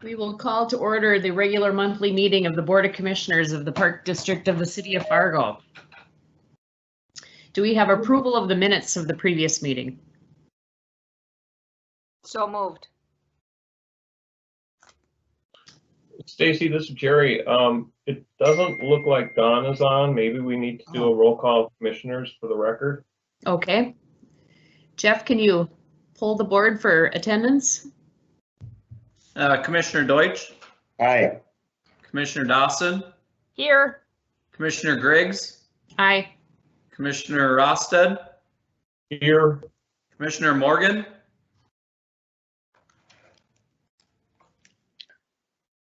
We will call to order the regular monthly meeting of the Board of Commissioners of the Park District of the City of Fargo. Do we have approval of the minutes of the previous meeting? So moved. Stacy, this is Jerry. It doesn't look like Dawn is on. Maybe we need to do a roll call of commissioners for the record. Okay. Jeff, can you pull the board for attendance? Commissioner Deutsch, Aye. Commissioner Dawson, Here. Commissioner Griggs, Aye. Commissioner Rosted, Here, Commissioner Morgan,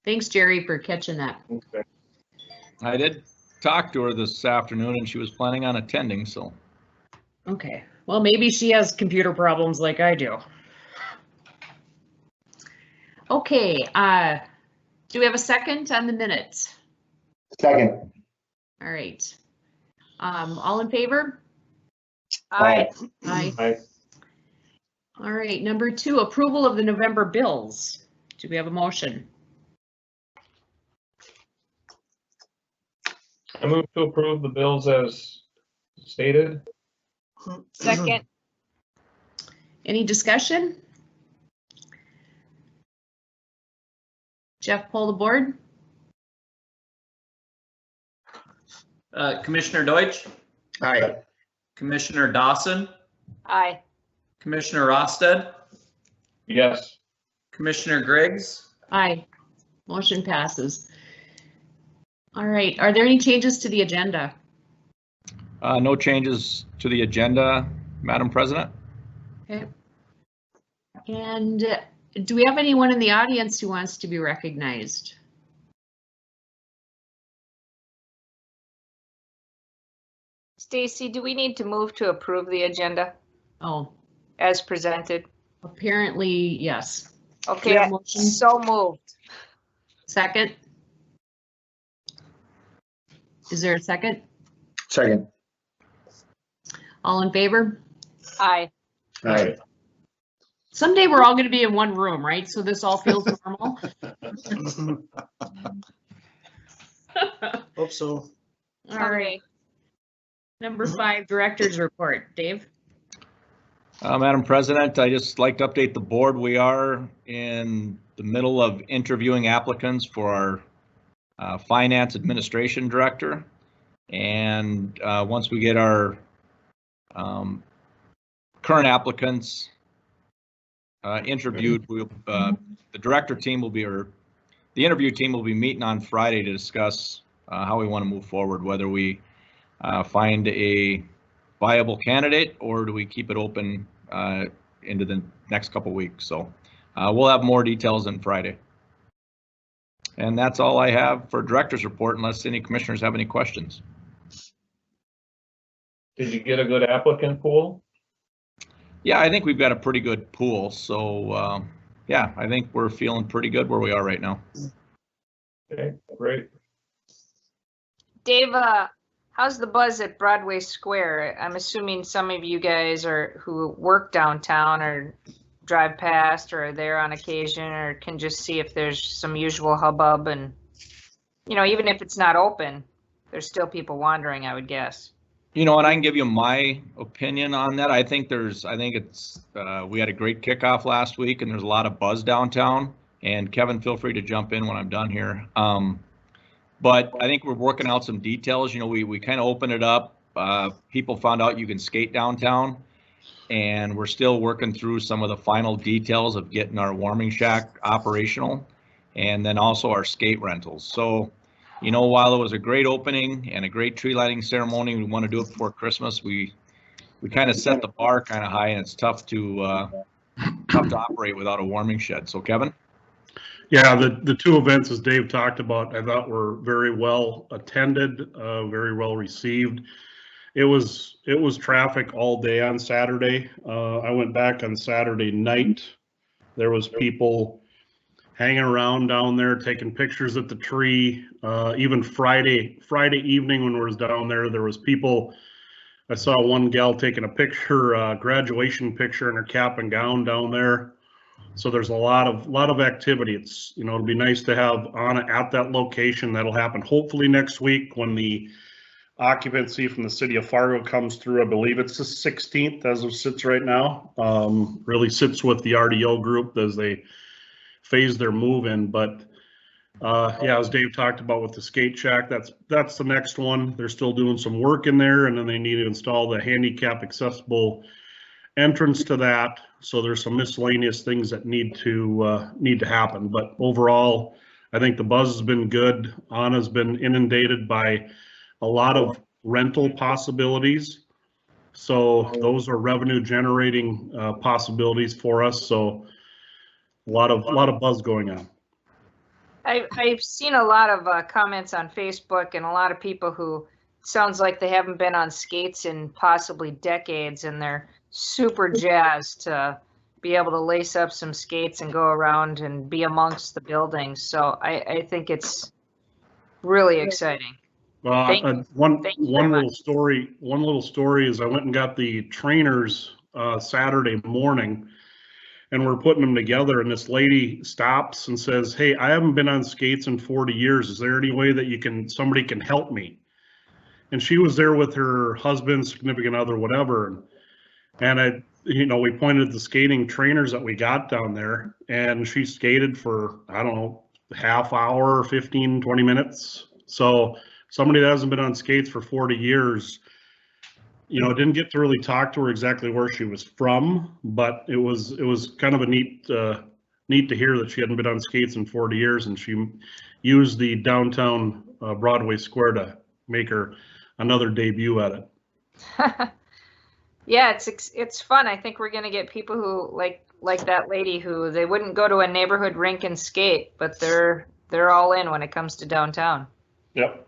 Thanks, Jerry, for catching that. okay. I did talk to her this afternoon and she was planning on attending, so. Okay. Well, maybe she has computer problems like I do. Okay. Do we have a second on the minutes? Second. All right. All in favor? Aye. Aye. Aye. All right. Number 2, approval of the November bills. Do we have a motion? I move to approve the bills as stated. Second. Any discussion? Jeff, pull the board. Commissioner Deutsch, Aye. Commissioner Dawson, Aye. Commissioner Rosted, Yes. Commissioner Griggs, Aye. Motion passes. All right. Are there any changes to the agenda? No changes to the agenda, Madam President. Okay. And do we have anyone in the audience who wants to be recognized? Stacy, do we need to move to approve the agenda Oh, as presented? apparently, yes. Okay, have a motion? so moved. Second? Is there a second? Second. All in favor? Aye. Aye. Someday we're all going to be in one room, right? So this all feels normal. Hope so. All right. Number 5, director's report. Dave? Madam President, I just like to update the board. We are in the middle of interviewing applicants for our finance administration director. And once we get our current applicants interviewed, we'll, the director team will be, or the interview team will be meeting on Friday to discuss how we want to move forward, whether we find a viable candidate or do we keep it open into the next couple weeks. So we'll have more details on Friday. And that's all I have for director's report, unless any commissioners have any questions. Did you get a good applicant pool? Yeah, I think we've got a pretty good pool. So yeah, I think we're feeling pretty good where we are right now. Okay, great. Dave, how's the buzz at Broadway Square? I'm assuming some of you guys who work downtown or drive past or are there on occasion or can just see if there's some usual hubbub, and even if it's not open, there's still people wandering, I would guess. You know, and I can give you my opinion on that. I think it's, we had a great kickoff last week and there's a lot of buzz downtown, and Kevin, feel free to jump in when I'm done here. But I think we're working out some details. We kind of opened it up. People found out you can skate downtown, and we're still working through some of the final details of getting our warming shack operational, and then also our skate rentals. So, while it was a great opening and a great tree lighting ceremony, we want to do it before Christmas. We kind of set the bar kind of high, and it's tough to operate without a warming shed. So, Kevin? Yeah, the 2 events, as Dave talked about, I thought were very well attended, very well received. It was traffic all day on Saturday. I went back on Saturday night. There was people hanging around down there, taking pictures at the tree. Even Friday evening when we was down there, there was people. I saw one gal taking a picture, graduation picture in her cap and gown down there. So there's a lot of activity. It's, you know, it'll be nice to have Anna at that location. That'll happen hopefully next week when the occupancy from the city of Fargo comes through. I believe it's the 16th as it sits right now. Really sits with the RDO group as they phase their move in. But yeah, as Dave talked about with the skate shack, that's the next one. They're still doing some work in there, and then they need to install the handicap accessible entrance to that. So there's some miscellaneous things that need to happen. But overall, I think the buzz has been good. Anna's been inundated by a lot of rental possibilities. So those are revenue generating possibilities for us. So a lot of buzz going on. I've seen a lot of comments on Facebook and a lot of people who sounds like they haven't been on skates in possibly decades, and they're super jazzed to be able to lace up some skates and go around and be amongst the buildings. So I think it's really exciting. Well, one little story is I went and got the trainers Saturday morning, and we're putting them together, and this lady stops and says, "Hey, I haven't been on skates in 40 years. Is there any way that somebody can help me?" And she was there with her husband, significant other, whatever. And we pointed at the skating trainers that we got down there, and she skated for, I don't know, half hour, 15, 20 minutes. So somebody that hasn't been on skates for 40 years, didn't get to really talk to her exactly where she was from, but it was kind of a neat to hear that she hadn't been on skates in 40 years, and she used the downtown Broadway Square to make her another debut at it. Yeah, it's fun. I think we're gonna get people who like that lady who they wouldn't go to a neighborhood rink and skate, but they're all in when it comes to downtown. Yep.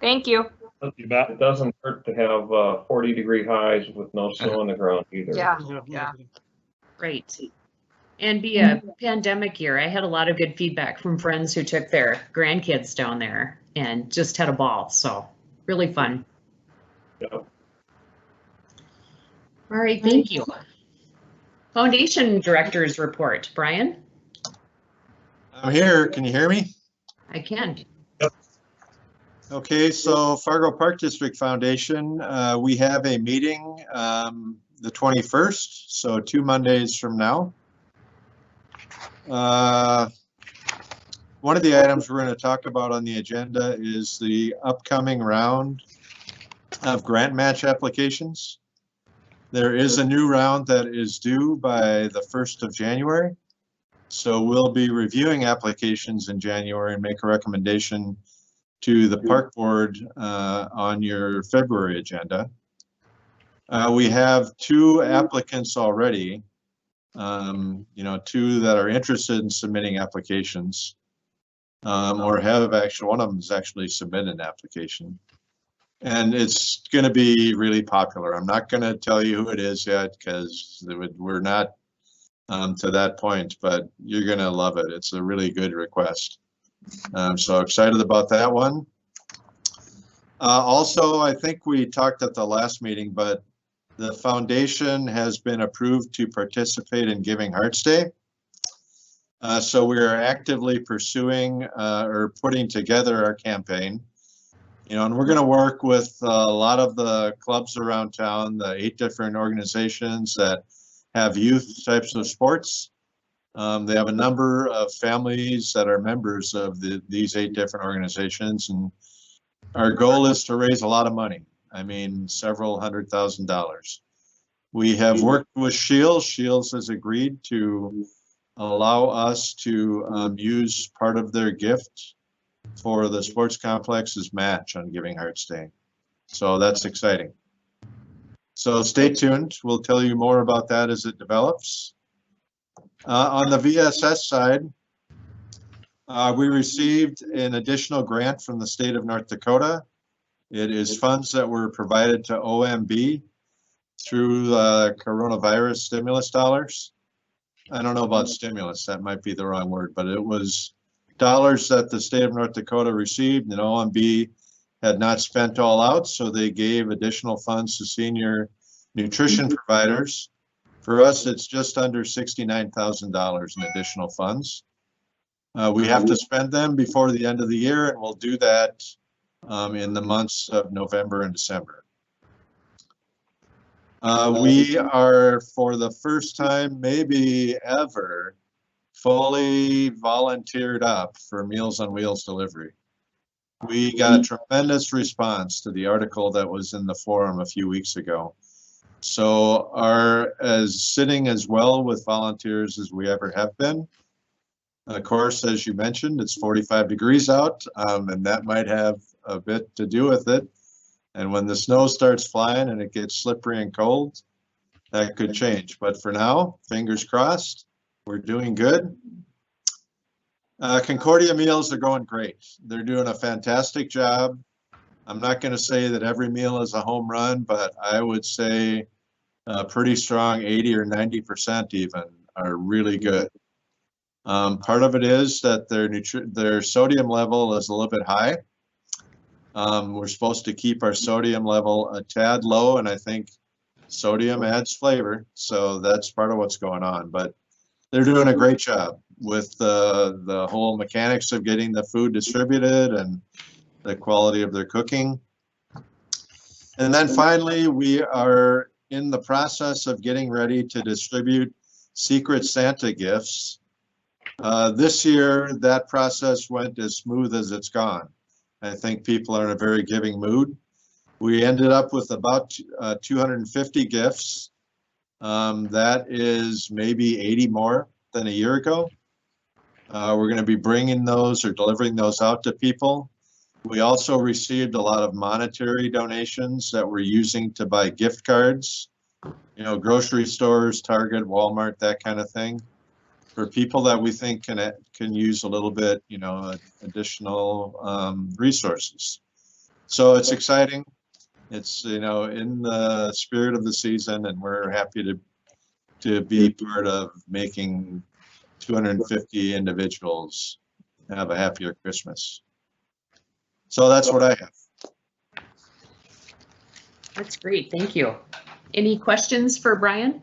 Thank you. It doesn't hurt to have 40-degree highs with no snow on the ground either. Yeah. Right. And be a pandemic year, I had a lot of good feedback from friends who took their grandkids down there and just had a ball. So really fun. Yep. All right, thank you. Foundation Director's Report, Brian? I'm here. Can you hear me? I can. Okay, so Fargo Park District Foundation, we have a meeting the 21st, so 2 Mondays from now. One of the items we're going to talk about on the agenda is the upcoming round of grant match applications. There is a new round that is due by the 1st of January. So we'll be reviewing applications in January and make a recommendation to the park board on your February agenda. We have 2 applicants already, 2 that are interested in submitting applications, or have actually, one of them has actually submitted an application. And it's going to be really popular. I'm not going to tell you who it is yet because we're not to that point, but you're going to love it. It's a really good request. I'm so excited about that one. Also, I think we talked at the last meeting, but the foundation has been approved to participate in Giving Hearts Day. So we are actively pursuing or putting together our campaign. And we're going to work with a lot of the clubs around town, the 8 different organizations that have youth types of sports. They have a number of families that are members of these 8 different organizations, and our goal is to raise a lot of money. I mean, several $100,000. We have worked with Shields. Shields has agreed to allow us to use part of their gift for the sports complex's match on Giving Hearts Day. So that's exciting. So stay tuned. We'll tell you more about that as it develops. On the VSS side, we received an additional grant from the state of North Dakota. It is funds that were provided to OMB through coronavirus stimulus dollars. I don't know about stimulus, that might be the wrong word, but it was dollars that the state of North Dakota received, and OMB had not spent all out, so they gave additional funds to senior nutrition providers For us, it's just under $69,000 in additional funds. We have to spend them before the end of the year, and we'll do that in the months of November and December. We are, for the first time, maybe ever, fully volunteered up for Meals on Wheels delivery. We got a tremendous response to the article that was in the forum a few weeks ago. So sitting as well with volunteers as we ever have been. Of course, as you mentioned, it's 45 degrees out, and that might have a bit to do with it. And when the snow starts flying and it gets slippery and cold, that could change. But for now, fingers crossed, we're doing good. Concordia meals are going great. They're doing a fantastic job. I'm not going to say that every meal is a home run, but I would say a pretty strong 80 or 90% even are really good. Part of it is that their sodium level is a little bit high. We're supposed to keep our sodium level a tad low, and I think sodium adds flavor, so that's part of what's going on. But they're doing a great job with the whole mechanics of getting the food distributed and the quality of their cooking. And then finally, we are in the process of getting ready to distribute Secret Santa gifts. This year, that process went as smooth as it's gone. I think people are in a very giving mood. We ended up with about 250 gifts. That is maybe 80 more than a year ago. We're going to be bringing those or delivering those out to people. We also received a lot of monetary donations that we're using to buy gift cards, grocery stores, Target, Walmart, that kind of thing, for people that we think can use a little bit, additional resources. So it's exciting. It's, in the spirit of the season, and we're happy to be part of making 250 individuals have a happier Christmas. So that's what I have. That's great. Thank you. Any questions for Brian?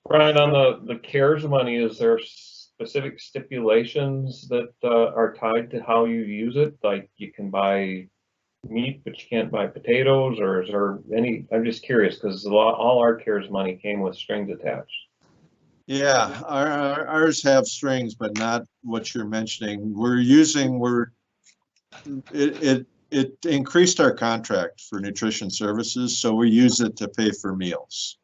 Brian, on the CARES money, is there specific stipulations that are tied to how you use it? Like you can buy meat, but you can't buy potatoes, or is there any? I'm just curious because all our CARES money came with strings attached. Yeah, ours have strings, but not what you're mentioning. It increased our contract for nutrition services, so we use it to pay for meals.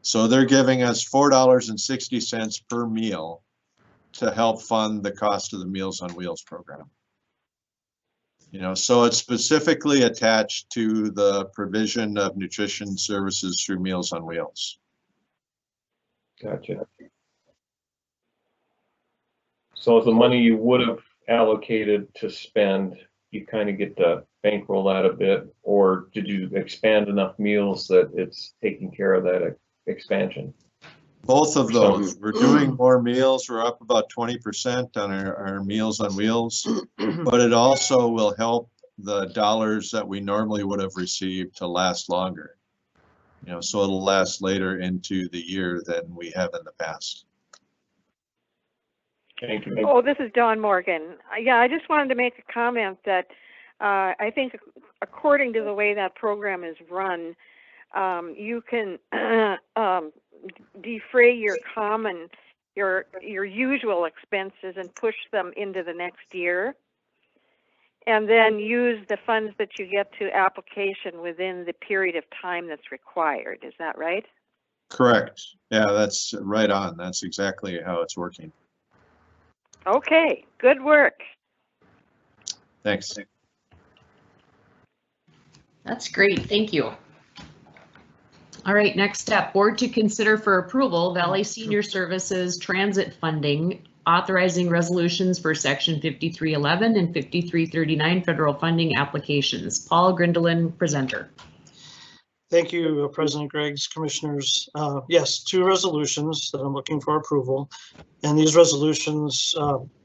So they're giving us $4.60 per meal to help fund the cost of the Meals on Wheels program. So it's specifically attached to the provision of nutrition services through Meals on Wheels. Gotcha. So the money you would have allocated to spend, you kind of get to bankroll that a bit, or did you expand enough meals that it's taking care of that expansion? Both of those. We're doing more meals. We're up about 20% on our Meals on Wheels, but it also will help the dollars that we normally would have received to last longer. So it'll last later into the year than we have in the past. Thank you. Oh, this is Dawn Morgan. Yeah, I just wanted to make a comment that I think according to the way that program is run, you can defray your usual expenses and push them into the next year, and then use the funds that you get to application within the period of time that's required. Is that right? Correct. Yeah, that's right on. That's exactly how it's working. Okay, good work. Thanks. That's great. Thank you. All right, next up, board to consider for approval Valet Senior Services Transit Funding, authorizing resolutions for section 5311 and 5339 federal funding applications. Paul Grindelin, presenter. Thank you, President Greggs, Commissioners. Yes, two resolutions that I'm looking for approval. And these resolutions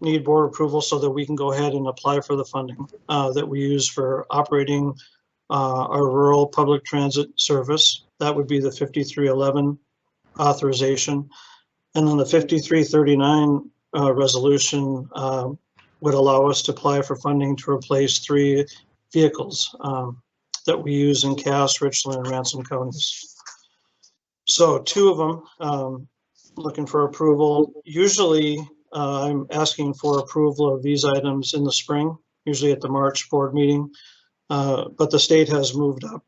need board approval so that we can go ahead and apply for the funding that we use for operating our rural public transit service. That would be the 5311 authorization. And then the 5339 resolution would allow us to apply for funding to replace 3 vehicles that we use in Cass, Richland, and Ransom counties. So 2 of them, looking for approval. Usually I'm asking for approval of these items in the spring, usually at the March board meeting. But the state has moved up,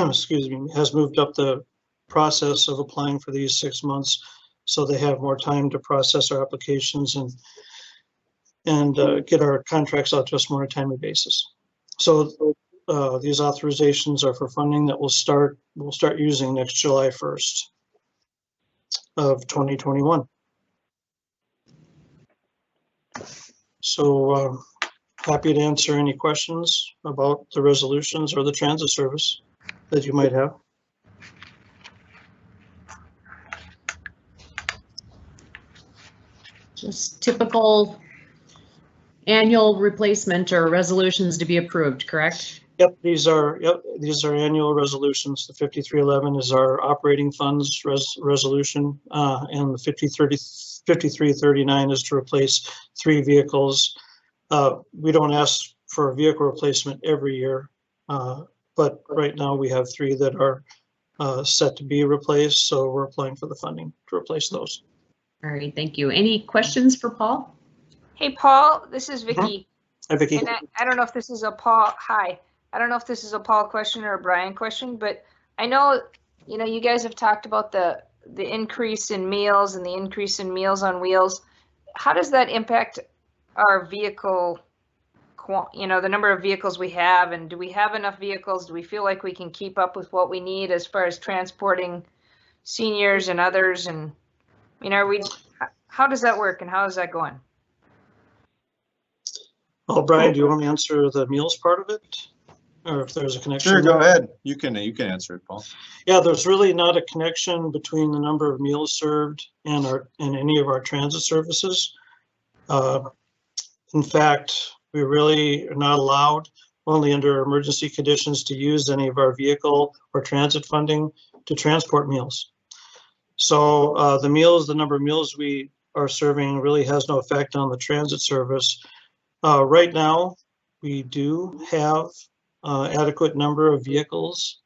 excuse me, has moved up the process of applying for these 6 months, so they have more time to process our applications and get our contracts out to us more on a timely basis. So these authorizations are for funding that we'll start using next July 1st of 2021. So happy to answer any questions about the resolutions or the transit service that you might have. Just typical annual replacement or resolutions to be approved, correct? Yep, these are annual resolutions. The 5311 is our operating funds resolution, and the 5339 is to replace 3 vehicles. We don't ask for a vehicle replacement every year, but right now we have 3 that are set to be replaced, so we're applying for the funding to replace those. All right, thank you. Any questions for Paul? Hey, Paul, this is Vicky. Hi, Vicki. And I don't know if this is a Paul, hi. I don't know if this is a Paul question or a Brian question, but I know, you guys have talked about the increase in meals and the increase in Meals on Wheels. How does that impact our vehicle, the number of vehicles we have, and do we have enough vehicles? Do we feel like we can keep up with what we need as far as transporting seniors and others? And, how does that work and how is that going? Oh, Brian, do you want to answer the meals part of it? Or if there's a connection? Sure, go ahead. You can answer it, Paul. Yeah, there's really not a connection between the number of meals served and any of our transit services. In fact, we really are not allowed, only under emergency conditions, to use any of our vehicle or transit funding to transport meals. So the number of meals we are serving really has no effect on the transit service. Right now, we do have adequate number of vehicles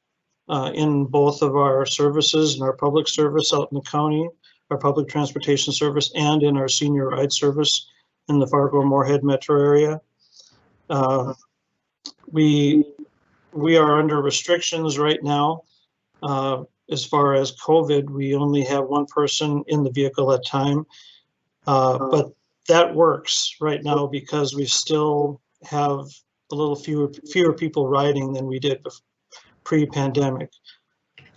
in both of our services, in our public service out in the county, our public transportation service, and in our senior ride service in the Fargo Moorhead metro area. We are under restrictions right now. As far as COVID, we only have 1 person in the vehicle at a time, but that works right now because we still have a little fewer people riding than we did pre-pandemic.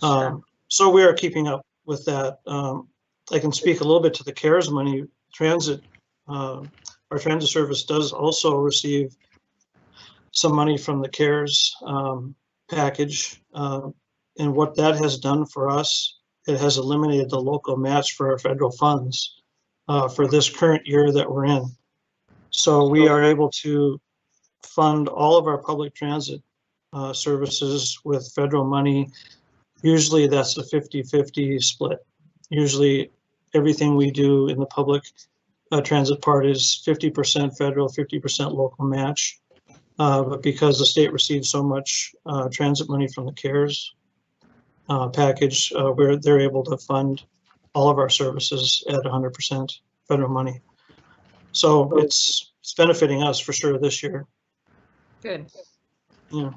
So we are keeping up with that. I can speak a little bit to the CARES money. Our transit service does also receive some money from the CARES package. And what that has done for us, it has eliminated the local match for our federal funds for this current year that we're in. So we are able to fund all of our public transit services with federal money. Usually that's a 50-50 split. Usually everything we do in the public transit part is 50% federal, 50% local match. But because the state receives so much transit money from the CARES package, where they're able to fund all of our services at 100% federal money. So it's benefiting us for sure this year. Good. Yeah.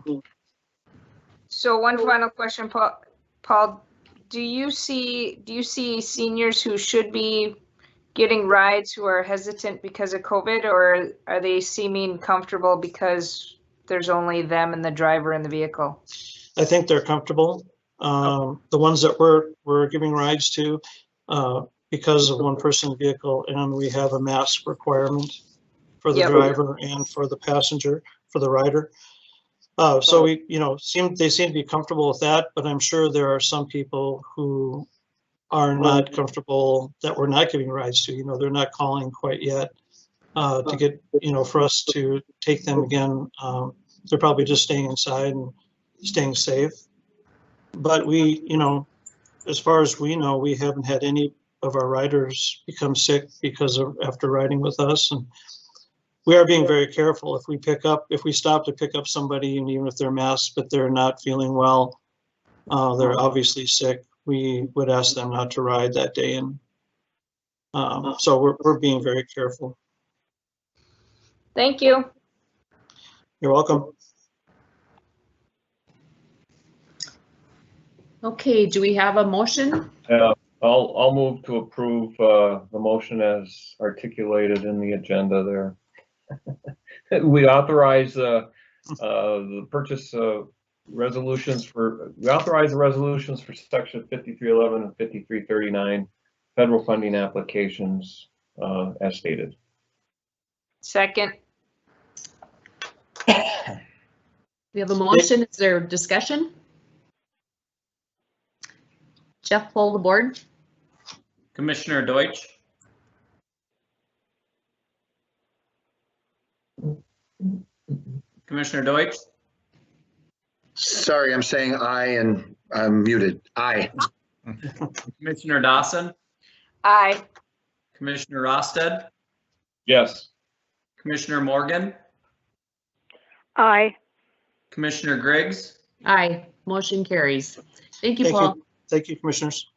So one final question, Paul, do you see seniors who should be getting rides who are hesitant because of COVID, or are they seeming comfortable because there's only them and the driver in the vehicle? I think they're comfortable. The ones that we're giving rides to, because of 1 person vehicle, and we have a mask requirement for the driver and for the passenger, for the rider. So we, they seem to be comfortable with that, but I'm sure there are some people who are not comfortable that we're not giving rides to. They're not calling quite yet to get, for us to take them again. They're probably just staying inside and staying safe. But we, as far as we know, we haven't had any of our riders become sick because of after riding with us. And we are being very careful. If we stop to pick up somebody, and even if they're masked, but they're not feeling well, they're obviously sick, we would ask them not to ride that day. And so we're being very careful. Thank you. You're welcome. Okay, do we have a motion? I'll move to approve the motion as articulated in the agenda there. We authorize the purchase resolutions we authorize the resolutions for section 5311 and 5339 federal funding applications as stated. Second. We have a motion. Is there discussion? Jeff, poll the board. Commissioner Deutsch, Commissioner Deutsch, Sorry, I'm saying aye and I'm muted. Aye. Commissioner Dawson, Aye. Commissioner Rosted, Yes. Commissioner Morgan, Aye. Commissioner Griggs, Aye, motion carries. Thank you, Thank Paul. you. Thank you, commissioners.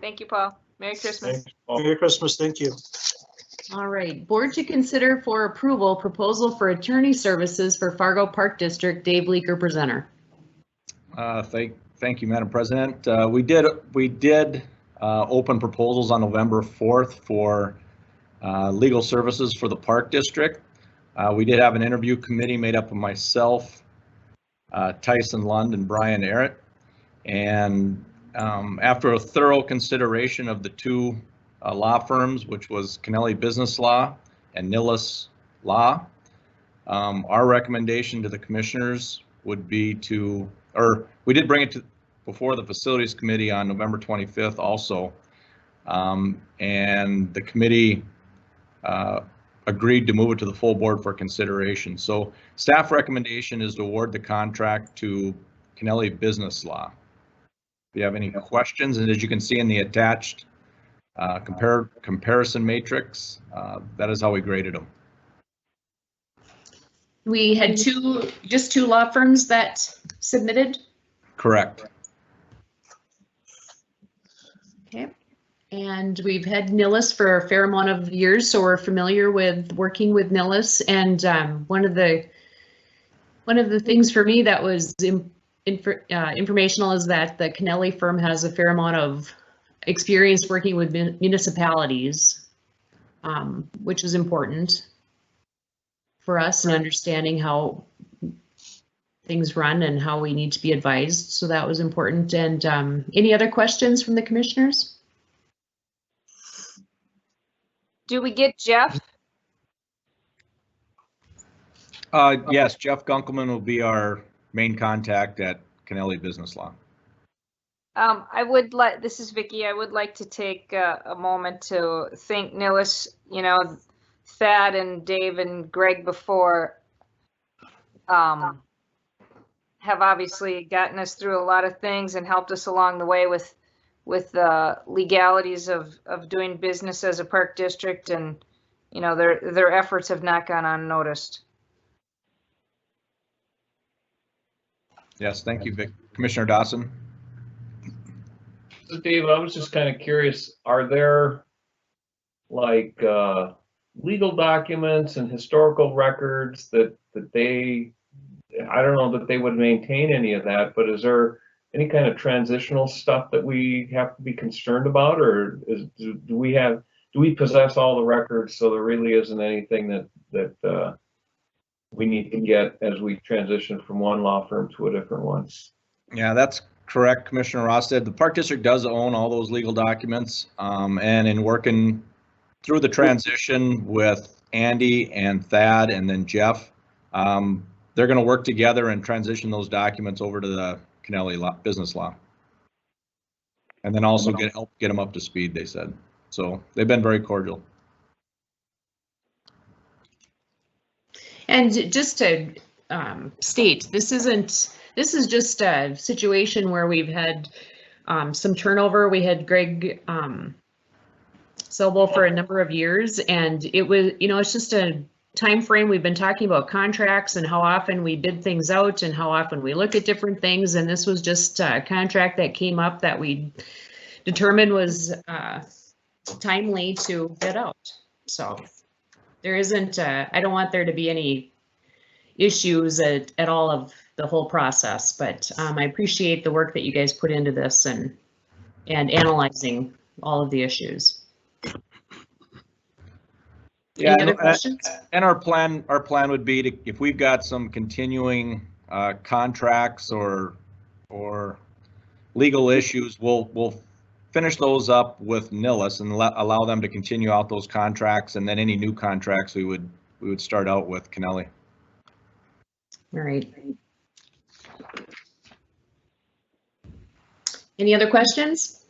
Thank you, Paul. Merry Christmas. Thanks, Paul. Merry Christmas. Thank you. All right, board to consider for approval proposal for attorney services for Fargo Park District. Dave Leaker, presenter. Thank you, Madam President. We did open proposals on November 4th for legal services for the Park District. We did have an interview committee made up of myself, Tyson Lund, and Brian Arrett. And after a thorough consideration of the two law firms, which was Kennelly Business Law and Nilles Law, our recommendation to the commissioners would be we did bring it before the Facilities Committee on November 25th also, and the committee agreed to move it to the full board for consideration. So staff recommendation is to award the contract to Kennelly Business Law. If you have any questions, and as you can see in the attached comparison matrix, that is how we graded them. We had just two law firms that submitted. Correct. Okay. And we've had Nilles for a fair amount of years, so we're familiar with working with Nilles. And one of the things for me that was informational is that the Kennelly firm has a fair amount of experience working with municipalities, which is important for us and understanding how things run and how we need to be advised. So that was important. And any other questions from the commissioners? Do we get Jeff? Yes, Jeff Gunkelman will be our main contact at Kennelly Business Law. This is Vicki. I would like to take a moment to thank Nilles. Thad and Dave and Greg before have obviously gotten us through a lot of things and helped us along the way with the legalities of doing business as a park district, and their efforts have not gone unnoticed. Yes, thank you, Vic. Commissioner Dawson. So Dave, I was just kind of curious, are there like legal documents and historical records that they, I don't know that they would maintain any of that, but is there any kind of transitional stuff that we have to be concerned about, or do we possess all the records so there really isn't anything that we need to get as we transition from one law firm to a different one? Yeah, that's correct, Commissioner Rosted. The Park District does own all those legal documents, and in working through the transition with Andy and Thad and then Jeff, they're going to work together and transition those documents over to the Kennelly Business Law, and then also help get them up to speed, they said. So they've been very cordial. And just to state, this is just a situation where we've had some turnover. We had Greg Sobel for a number of years, and it was, it's just a time frame. We've been talking about contracts and how often we bid things out and how often we look at different things, and this was just a contract that came up that we determined was timely to bid out. So there isn't, I don't want there to be any issues at all of the whole process, but I appreciate the work that you guys put into this and analyzing all of the issues. Yeah, Any other questions? And our plan would be to, if we've got some continuing contracts or legal issues, we'll finish those up with Nillis and allow them to continue out those contracts, and then any new contracts we would start out with Kennelly. All right. Any other questions?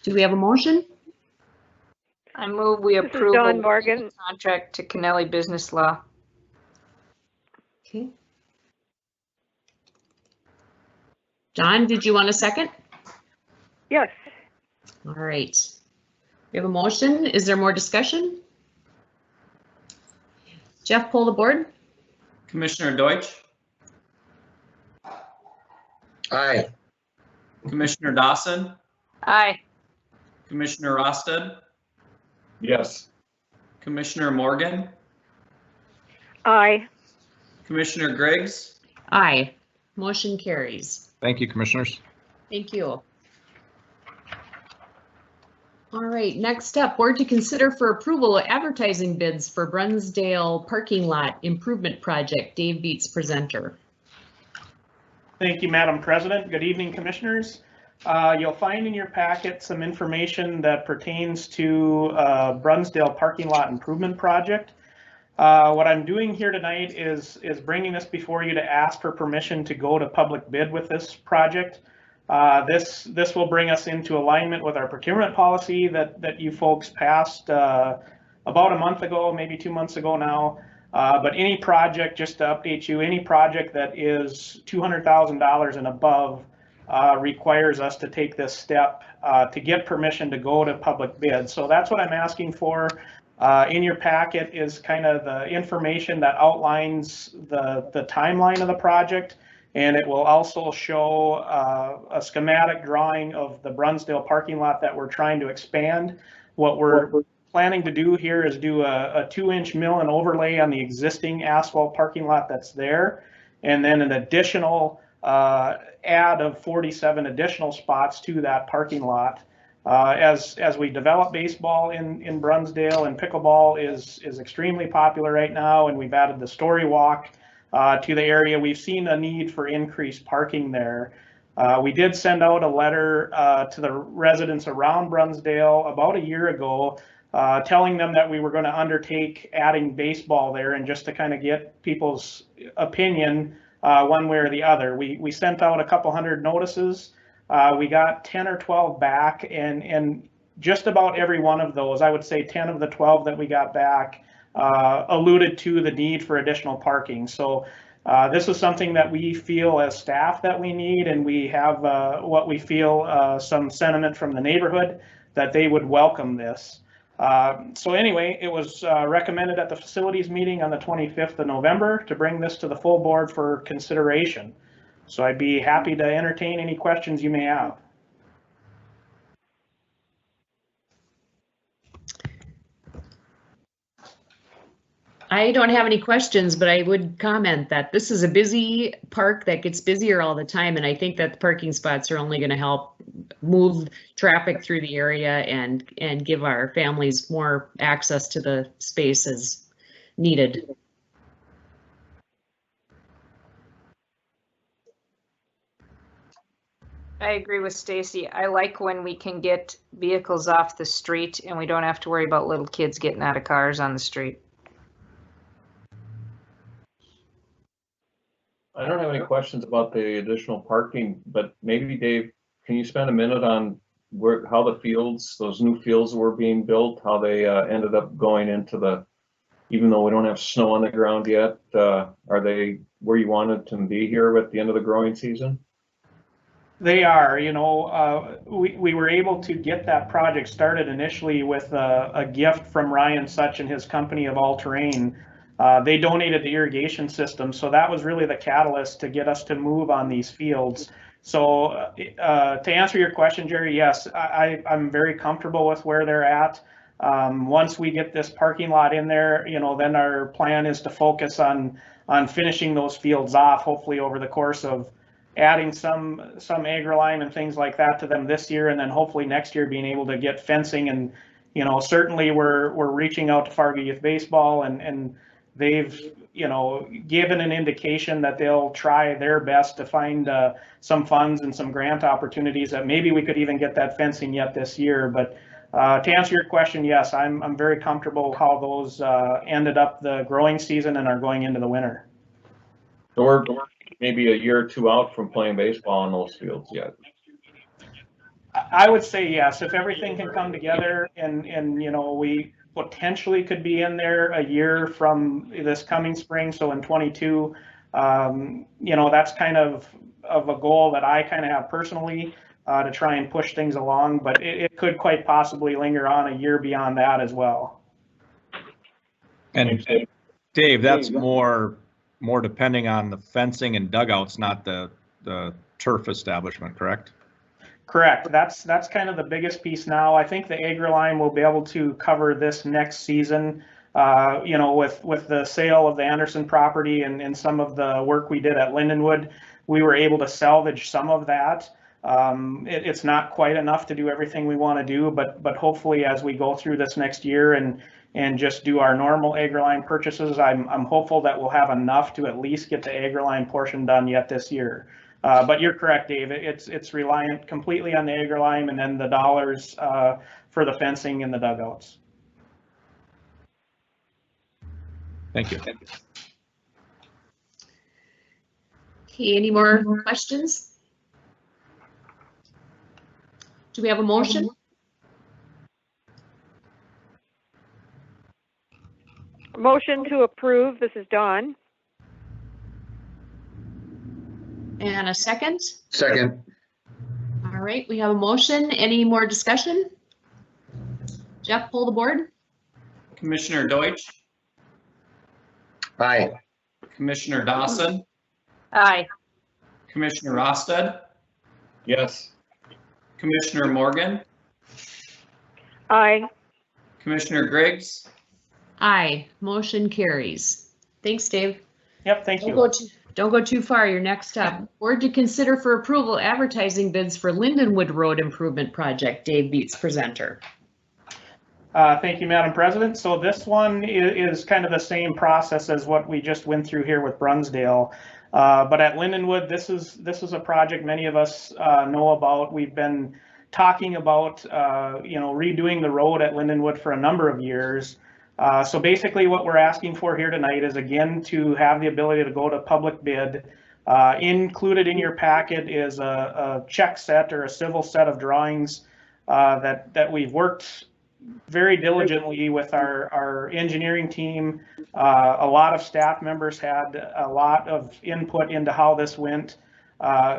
Do we have a motion? I move we This is approve Dawn a Morgan. contract to Kennelly Business Law. Okay. John, did you want a second? Yes. All right. We have a motion. Is there more discussion? Jeff, pull the board. Commissioner Deutsch, Aye. Commissioner Dawson, Aye. Commissioner Rosted, Yes. Commissioner Morgan, Aye. Commissioner Griggs, Aye. Motion carries. Thank you, commissioners. Thank you. All right, next up, board to consider for approval advertising bids for Brunsdale Parking Lot Improvement Project. Dave Beats, presenter. Thank you, Madam President. Good evening, commissioners. You'll find in your packet some information that pertains to Brunsdale Parking Lot Improvement Project. What I'm doing here tonight is bringing this before you to ask for permission to go to public bid with this project. This will bring us into alignment with our procurement policy that you folks passed about a month ago, maybe 2 months ago now. But any project, just to update you, any project that is $200,000 and above requires us to take this step to get permission to go to public bid. So that's what I'm asking for. In your packet is kind of the information that outlines the timeline of the project, and it will also show a schematic drawing of the Brunsdale parking lot that we're trying to expand. What we're planning to do here is do a 2-inch mill and overlay on the existing asphalt parking lot that's there, and then an additional add of 47 additional spots to that parking lot. As we develop baseball in Brunsdale, and pickleball is extremely popular right now, and we've added the story walk to the area, we've seen a need for increased parking there. We did send out a letter to the residents around Brunsdale about a year ago, telling them that we were going to undertake adding baseball there, and just to kind of get people's opinion one way or the other. We sent out a couple hundred notices. We got 10 or 12 back, and just about every one of those, I would say 10 of the 12 that we got back, alluded to the need for additional parking. So this is something that we feel as staff that we need, and we have what we feel some sentiment from the neighborhood that they would welcome this. So anyway, it was recommended at the facilities meeting on the 25th of November to bring this to the full board for consideration. So I'd be happy to entertain any questions you may have. I don't have any questions, but I would comment that this is a busy park that gets busier all the time, and I think that the parking spots are only going to help move traffic through the area and give our families more access to the space as needed. I agree with Stacy. I like when we can get vehicles off the street and we don't have to worry about little kids getting out of cars on the street. I don't have any questions about the additional parking, but maybe Dave, can you spend a minute on how the fields, those new fields were being built, how they ended up going into the even though we don't have snow on the ground yet, are they where you wanted them to be here at the end of the growing season? They are, we were able to get that project started initially with a gift from Ryan Such and his company of All Terrain. They donated the irrigation system, so that was really the catalyst to get us to move on these fields. So to answer your question, Jerry, yes, I'm very comfortable with where they're at. Once we get this parking lot in there, then our plan is to focus on finishing those fields off, hopefully over the course of adding some AgriLime and things like that to them this year, and then hopefully next year being able to get fencing. And certainly we're reaching out to Fargo Youth Baseball, and they've given an indication that they'll try their best to find some funds and some grant opportunities that maybe we could even get that fencing yet this year. But to answer your question, yes, I'm very comfortable how those ended up the growing season and are going into the winter. So we're maybe a year or two out from playing baseball on those fields yet. I would say yes, if everything can come together, and we potentially could be in there a year from this coming spring, so in 22. That's kind of a goal that I kind of have personally to try and push things along, but it could quite possibly linger on a year beyond that as well. And Dave, that's more depending on the fencing and dugouts, not the turf establishment, correct? Correct. That's kind of the biggest piece now. I think the AgriLime will be able to cover this next season. With the sale of the Anderson property and some of the work we did at Lindenwood, we were able to salvage some of that. It's not quite enough to do everything we want to do, but hopefully as we go through this next year and just do our normal AgriLime purchases, I'm hopeful that we'll have enough to at least get the AgriLime portion done yet this year. But you're correct, Dave. It's reliant completely on the AgriLime and then the dollars for the fencing and the dugouts. Thank you. Okay, any more questions? Do we have a motion? Motion to approve. This is Dawn. And a second? Second. All right, we have a motion. Any more discussion? Jeff, pull the board. Commissioner Deutsch, Aye. Commissioner Dawson, Aye. Commissioner Rosted, Yes. Commissioner Morgan, Aye. Commissioner Griggs, Aye, motion carries. Thanks, Dave. Yep, thank you. Don't go too far. Your next up. Board to consider for approval advertising bids for Lindenwood Road Improvement Project. Dave Beats, presenter. Thank you, Madam President. So this one is kind of the same process as what we just went through here with Brunsdale. But at Lindenwood, this is a project many of us know about. We've been talking about redoing the road at Lindenwood for a number of years. So basically what we're asking for here tonight is, again, to have the ability to go to public bid. Included in your packet is a check set or a civil set of drawings that we've worked very diligently with our engineering team. A lot of staff members had a lot of input into how this went.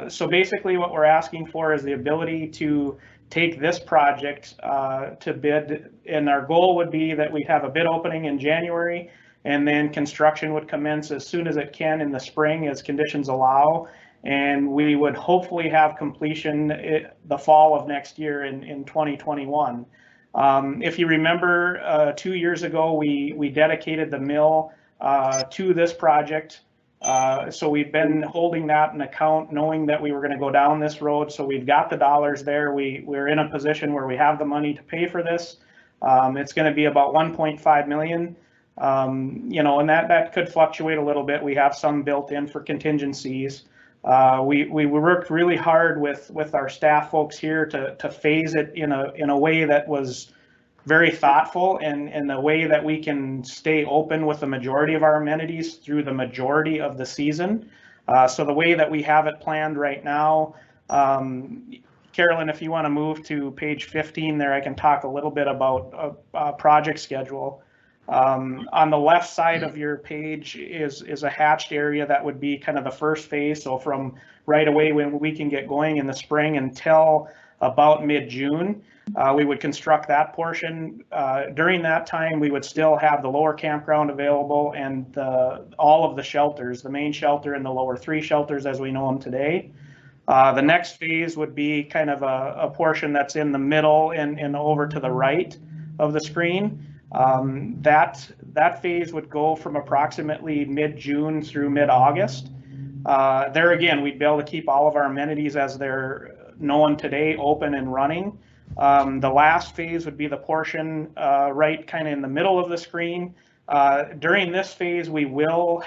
So basically what we're asking for is the ability to take this project to bid, and our goal would be that we'd have a bid opening in January, and then construction would commence as soon as it can in the spring as conditions allow, and we would hopefully have completion the fall of next year in 2021. If you remember, 2 years ago, we dedicated the mill to this project. So we've been holding that in account, knowing that we were going to go down this road. So we've got the dollars there. We're in a position where we have the money to pay for this. It's going to be about 1.5 million. And that could fluctuate a little bit. We have some built in for contingencies. We worked really hard with our staff folks here to phase it in a way that was very thoughtful and the way that we can stay open with the majority of our amenities through the majority of the season. So the way that we have it planned right now, Carolyn, if you want to move to page 15 there, I can talk a little bit about a project schedule. On the left side of your page is a hatched area that would be kind of the first phase. So from right away when we can get going in the spring until about mid-June, we would construct that portion. During that time, we would still have the lower campground available and all of the shelters, the main shelter and the lower 3 shelters as we know them today. The next phase would be kind of a portion that's in the middle and over to the right of the screen. That phase would go from approximately mid-June through mid-August. There again, we'd be able to keep all of our amenities as they're known today, open and running. The last phase would be the portion right kind of in the middle of the screen. During this phase, we won't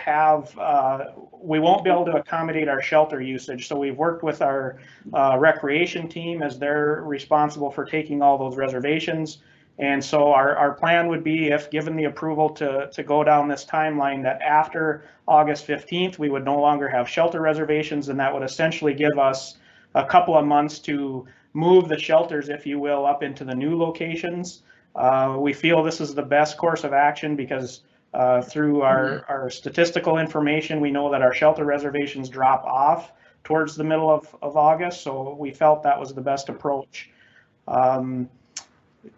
be able to accommodate our shelter usage. So we've worked with our recreation team as they're responsible for taking all those reservations. And so our plan would be, if given the approval to go down this timeline, that after August 15th, we would no longer have shelter reservations, and that would essentially give us a couple of months to move the shelters, if you will, up into the new locations. We feel this is the best course of action because through our statistical information, we know that our shelter reservations drop off towards the middle of August, so we felt that was the best approach.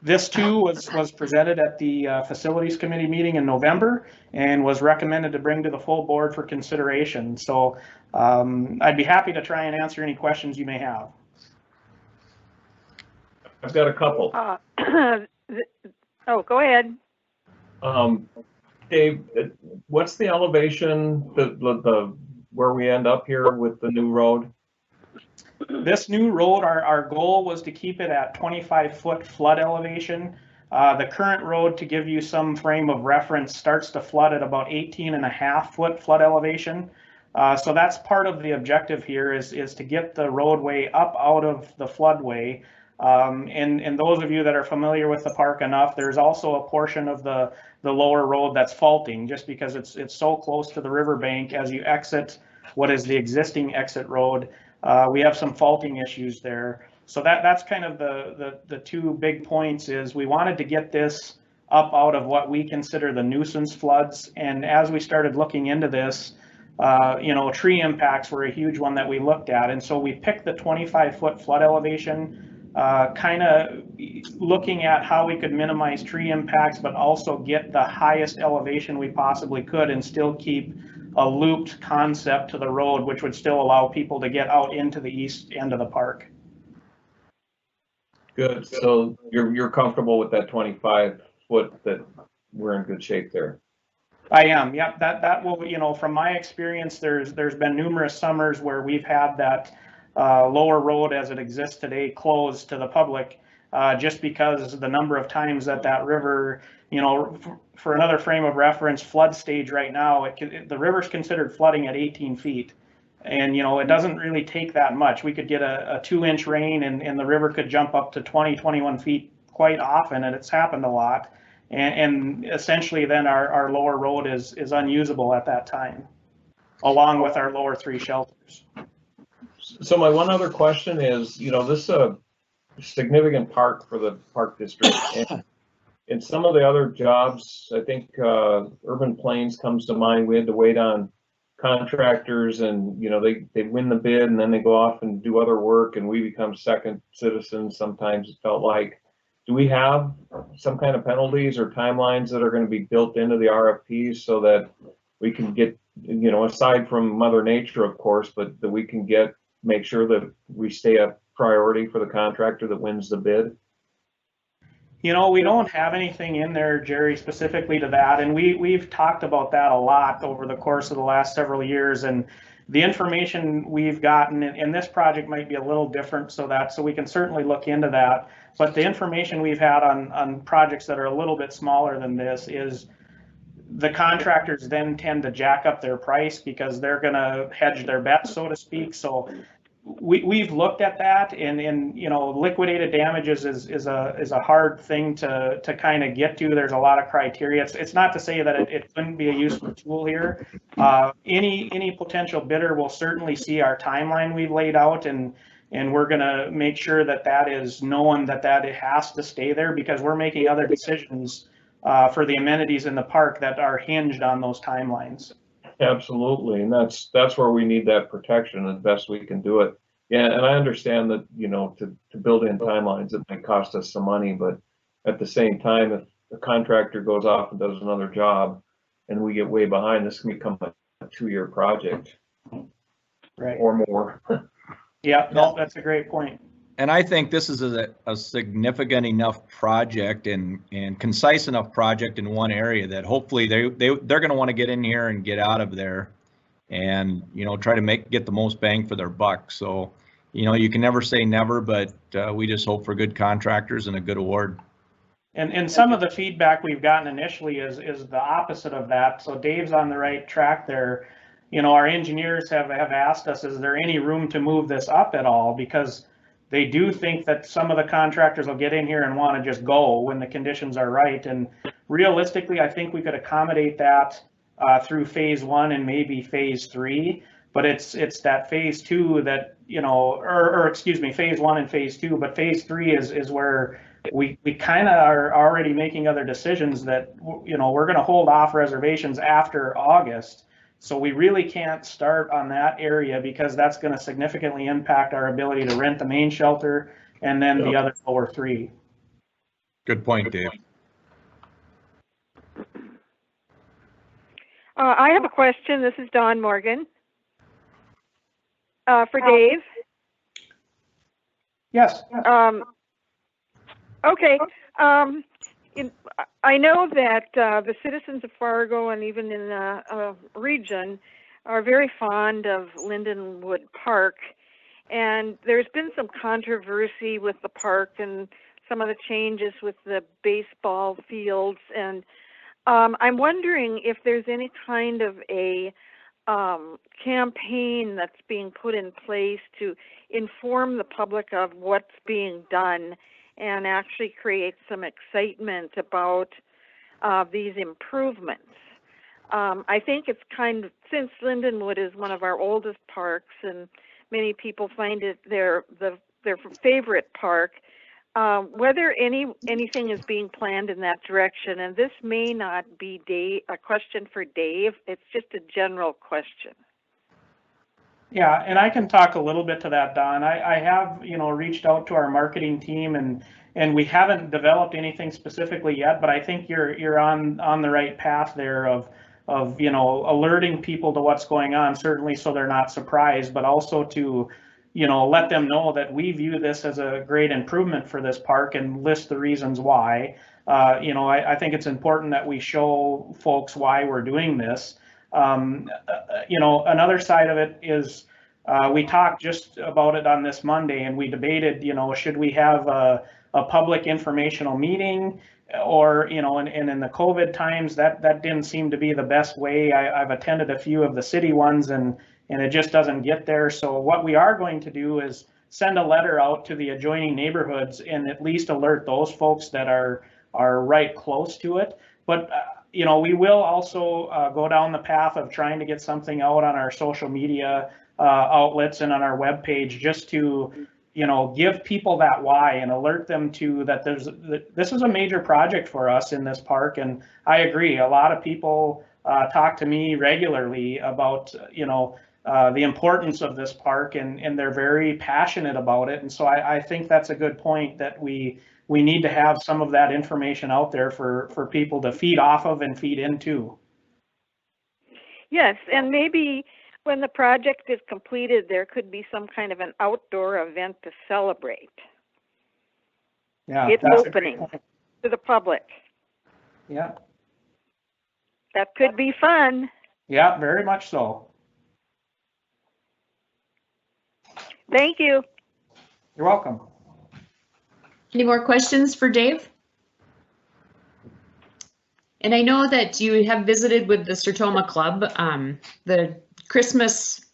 This too was presented at the Facilities Committee meeting in November and was recommended to bring to the full board for consideration. So I'd be happy to try and answer any questions you may have. I've got a couple. Oh, go ahead. Dave, what's the elevation, the where we end up here with the new road? This new road, our goal was to keep it at 25-foot flood elevation. The current road, to give you some frame of reference, starts to flood at about 18.5-foot flood elevation. So that's part of the objective here is to get the roadway up out of the floodway. And those of you that are familiar with the park enough, there's also a portion of the lower road that's faulting just because it's so close to the riverbank. As you exit what is the existing exit road, we have some faulting issues there. So that's kind of the 2 big points. Is we wanted to get this up out of what we consider the nuisance floods. And as we started looking into this, tree impacts were a huge one that we looked at. And so we picked the 25-foot flood elevation, kind of looking at how we could minimize tree impacts, but also get the highest elevation we possibly could and still keep a looped concept to the road, which would still allow people to get out into the east end of the park. Good. So you're comfortable with that 25-foot, that we're in good shape there? I am. Yep. That will, from my experience, there's been numerous summers where we've had that lower road as it exists today closed to the public, just because the number of times that river, for another frame of reference, flood stage right now, the river's considered flooding at 18 feet. And, it doesn't really take that much. We could get a 2-inch rain and the river could jump up to 20, 21 feet quite often, and it's happened a lot. And essentially then our lower road is unusable at that time, along with our lower 3 shelters. So my one other question is, this is a significant park for the park district. And in some of the other jobs, I think Urban Plains comes to mind. We had to wait on contractors and, they win the bid and then they go off and do other work and we become second citizens. Sometimes it felt like. Do we have some kind of penalties or timelines that are going to be built into the RFPs so that we can get, aside from Mother Nature, of course, but that we can make sure that we stay a priority for the contractor that wins the bid? We don't have anything in there, Jerry, specifically to that. And we've talked about that a lot over the course of the last several years. And the information we've gotten, and this project might be a little different, so we can certainly look into that. But the information we've had on projects that are a little bit smaller than this is the contractors then tend to jack up their price because they're going to hedge their bets, so to speak. So we've looked at that, and liquidated damages is a hard thing to kind of get to. There's a lot of criteria. It's not to say that it couldn't be a useful tool here. Any potential bidder will certainly see our timeline we've laid out, and we're going to make sure that is known, that it has to stay there, because we're making other decisions for the amenities in the park that are hinged on those timelines. Absolutely, and that's where we need that protection as best we can do it. Yeah, and I understand that, you know, to build in timelines, it might cost us some money, but at the same time, if the contractor goes off and does another job and we get way behind, this can become a 2-year project. Right. Or more. Yeah, no, that's a great point. And I think this is a significant enough project and concise enough project in one area that hopefully they're going to want to get in here and get out of there and, you know, try to get the most bang for their buck. So, you know, you can never say never, but we just hope for good contractors and a good award. And some of the feedback we've gotten initially is the opposite of that. So Dave's on the right track there. You know, our engineers have asked us, is there any room to move this up at all? Because they do think that some of the contractors will get in here and want to just go when the conditions are right. And realistically, I think we could accommodate that through phase 1 and maybe phase 3. But it's that phase 2 that, you know, or excuse me, phase 1 and phase 2. But phase 3 is where we kind of are already making other decisions that, you know, we're going to hold off reservations after August. So we really can't start on that area because that's going to significantly impact our ability to rent the main shelter and then the other lower 3. Good point, Dave. I have a question. This is Dawn Morgan. For Dave. Yes. Okay. I know that the citizens of Fargo and even in the region are very fond of Lindenwood Park, and there's been some controversy with the park and some of the changes with the baseball fields, and I'm wondering if there's any kind of a campaign that's being put in place to inform the public of what's being done and actually create some excitement about these improvements. I think it's kind of, since Lindenwood is one of our oldest parks and many people find it their favorite park, whether anything is being planned in that direction. And this may not be a question for Dave, it's just a general question. Yeah, and I can talk a little bit to that, Don. I have, you know, reached out to our marketing team and we haven't developed anything specifically yet, but I think you're on the right path there of you know, alerting people to what's going on, certainly so they're not surprised, but also to, you know, let them know that we view this as a great improvement for this park and list the reasons why. You know, I think it's important that we show folks why we're doing this. You know, another side of it is we talked just about it on this Monday and we debated, you know, should we have a public informational meeting or, you know, and in the COVID times that didn't seem to be the best way. I've attended a few of the city ones and it just doesn't get there. So what we are going to do is send a letter out to the adjoining neighborhoods and at least alert those folks that are right close to it. But you know, we will also go down the path of trying to get something out on our social media outlets and on our webpage just to, you know, give people that why and alert them to that this is a major project for us in this park. And I agree, a lot of people talk to me regularly about, you know, the importance of this park and they're very passionate about it. And so I think that's a good point that we need to have some of that information out there for people to feed off of and feed into. Yes, and maybe when the project is completed, there could be some kind of an outdoor event to celebrate. Yeah, its opening to the public. Yeah. That could be fun. Yeah, very much so. Thank you. You're welcome. Any more questions for Dave? And I know that you have visited with the Sertoma Club. The Christmas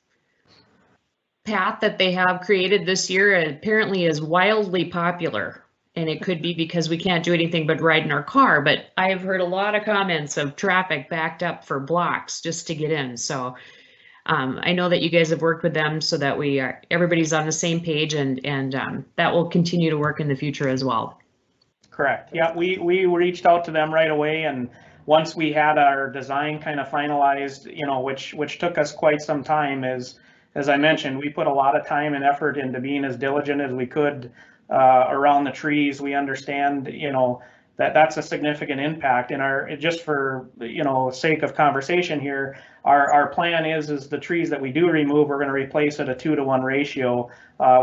path that they have created this year apparently is wildly popular. And it could be because we can't do anything but ride in our car. But I have heard a lot of comments of traffic backed up for blocks just to get in. So I know that you guys have worked with them so that everybody's on the same page and that will continue to work in the future as well. Correct. Yeah, we reached out to them right away, and once we had our design kind of finalized, which took us quite some time, as I mentioned, we put a lot of time and effort into being as diligent as we could around the trees. We understand, that's a significant impact. And just for sake of conversation here, our plan is the trees that we do remove, we're going to replace at a 2-to-1 ratio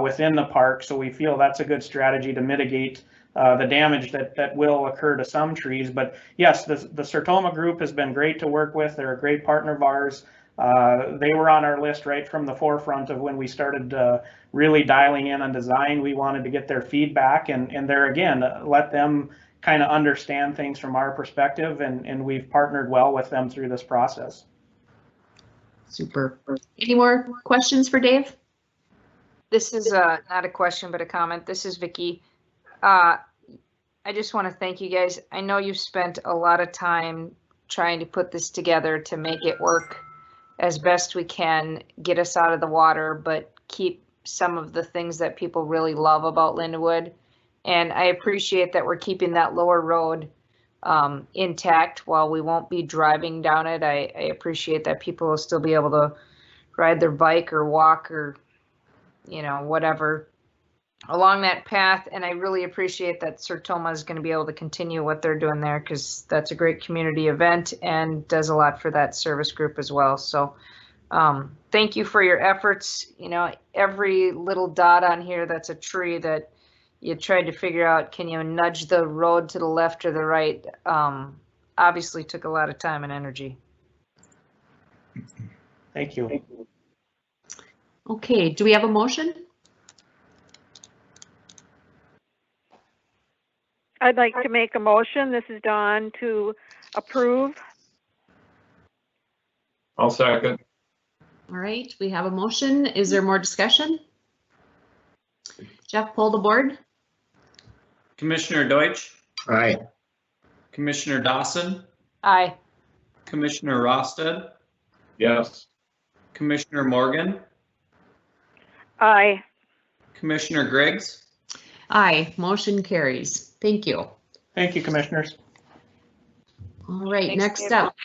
within the park. So we feel that's a good strategy to mitigate the damage that will occur to some trees. But yes, the Sertoma group has been great to work with. They're a great partner of ours. They were on our list right from the forefront of when we started really dialing in on design. We wanted to get their feedback, and there again, let them kind of understand things from our perspective, and we've partnered well with them through this process. Super. Any more questions for Dave? This is not a question, but a comment. This is Vicki. I just want to thank you guys. I know you've spent a lot of time trying to put this together to make it work as best we can, get us out of the water, but keep some of the things that people really love about Lindenwood. And I appreciate that we're keeping that lower road intact while we won't be driving down it. I appreciate that people will still be able to ride their bike or walk or, whatever along that path. And I really appreciate that Sertoma is going to be able to continue what they're doing there, because that's a great community event and does a lot for that service group as well. So thank you for your efforts. Every little dot on here that's a tree that you tried to figure out, can you nudge the road to the left or the right, obviously took a lot of time and energy. Thank you. Okay, do we have a motion? I'd like to make a motion. This is Dawn, to approve. I'll second. All right, we have a motion. Is there more discussion? Jeff, poll the board. Commissioner Deutsch, Aye. Commissioner Dawson, Aye. Commissioner Rosted, Yes. Commissioner Morgan, Aye. Commissioner Griggs. Aye, motion carries. Thank you. Thank you, commissioners. All right, Thanks, next Dave. up.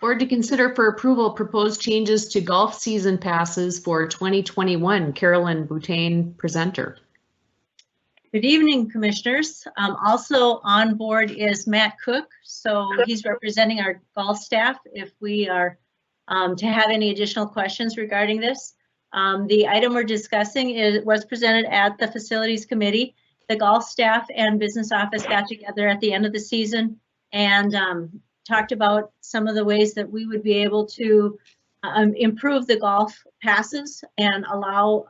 Board to consider for approval proposed changes to golf season passes for 2021. Carolyn Boutain, presenter. Good evening, commissioners. Also on board is Matt Cook, so he's representing our golf staff if we are to have any additional questions regarding this. The item we're discussing was presented at the facilities committee. The golf staff and business office got together at the end of the season and talked about some of the ways that we would be able to improve the golf passes and allow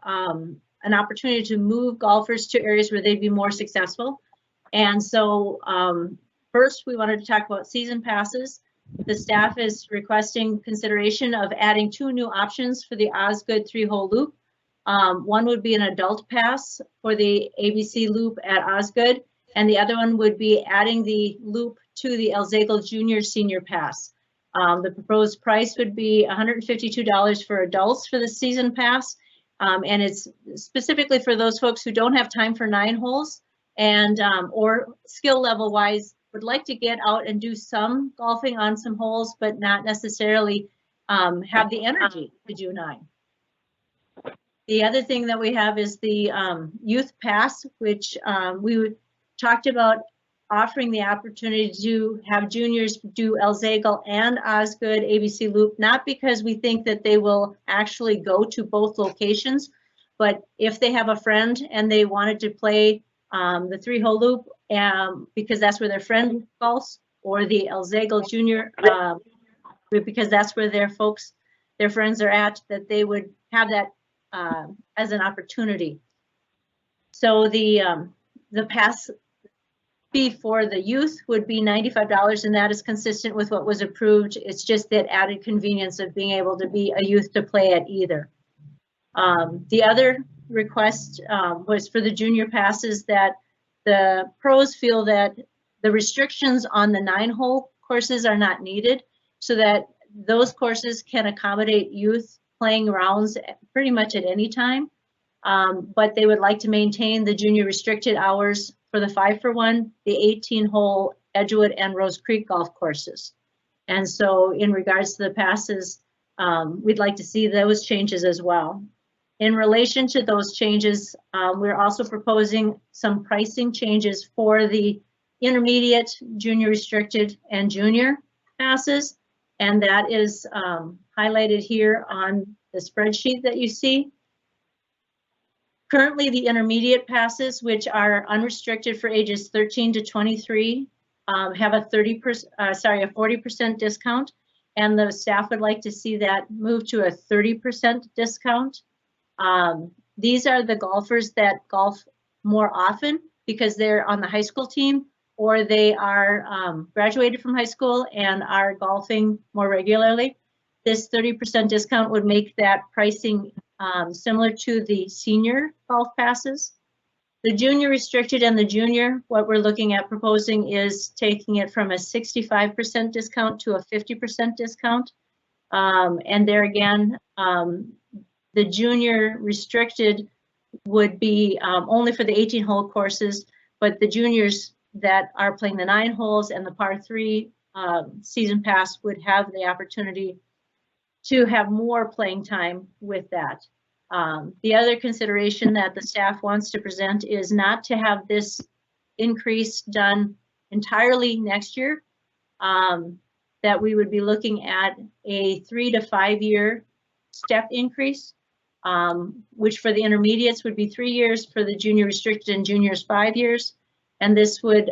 an opportunity to move golfers to areas where they'd be more successful. And so first we wanted to talk about season passes. The staff is requesting consideration of adding 2 new options for the Osgood 3-hole loop. One would be an adult pass for the ABC loop at Osgood, and the other one would be adding the loop to the Elzagle Junior Senior Pass. The proposed price would be $152 for adults for the season pass, and it's specifically for those folks who don't have time for 9 holes and or skill level wise would like to get out and do some golfing on some holes, but not necessarily have the energy to do 9. The other thing that we have is the youth pass, which we talked about offering the opportunity to have juniors do Elzagle and Osgood ABC loop, not because we think that they will actually go to both locations, but if they have a friend and they wanted to play the 3-hole loop because that's where their friend golfs, or the Elzagle Junior because that's where their friends are at, that they would have that as an opportunity. So the pass fee for the youth would be $95, and that is consistent with what was approved. It's just that added convenience of being able to be a youth to play at either. The other request was for the junior passes, that the pros feel that the restrictions on the 9-hole courses are not needed, so that those courses can accommodate youth playing rounds pretty much at any time. But they would like to maintain the junior restricted hours for the 5-for-1, the 18-hole Edgewood and Rose Creek golf courses. And so in regards to the passes, we'd like to see those changes as well. In relation to those changes, we're also proposing some pricing changes for the intermediate, junior restricted, and junior passes. And that is highlighted here on the spreadsheet that you see. Currently, the intermediate passes, which are unrestricted for ages 13 to 23, have a 40% discount, and the staff would like to see that move to a 30% discount. These are the golfers that golf more often because they're on the high school team, or they are graduated from high school and are golfing more regularly. This 30% discount would make that pricing similar to the senior golf passes. The junior restricted and the junior, what we're looking at proposing is taking it from a 65% discount to a 50% discount. And there again, the junior restricted would be only for the 18-hole courses, but the juniors that are playing the 9 holes and the par 3 season pass would have the opportunity to have more playing time with that. The other consideration that the staff wants to present is not to have this increase done entirely next year, that we would be looking at a 3 to 5 year step increase, which for the intermediates would be 3 years, for the junior restricted and juniors 5 years. And this would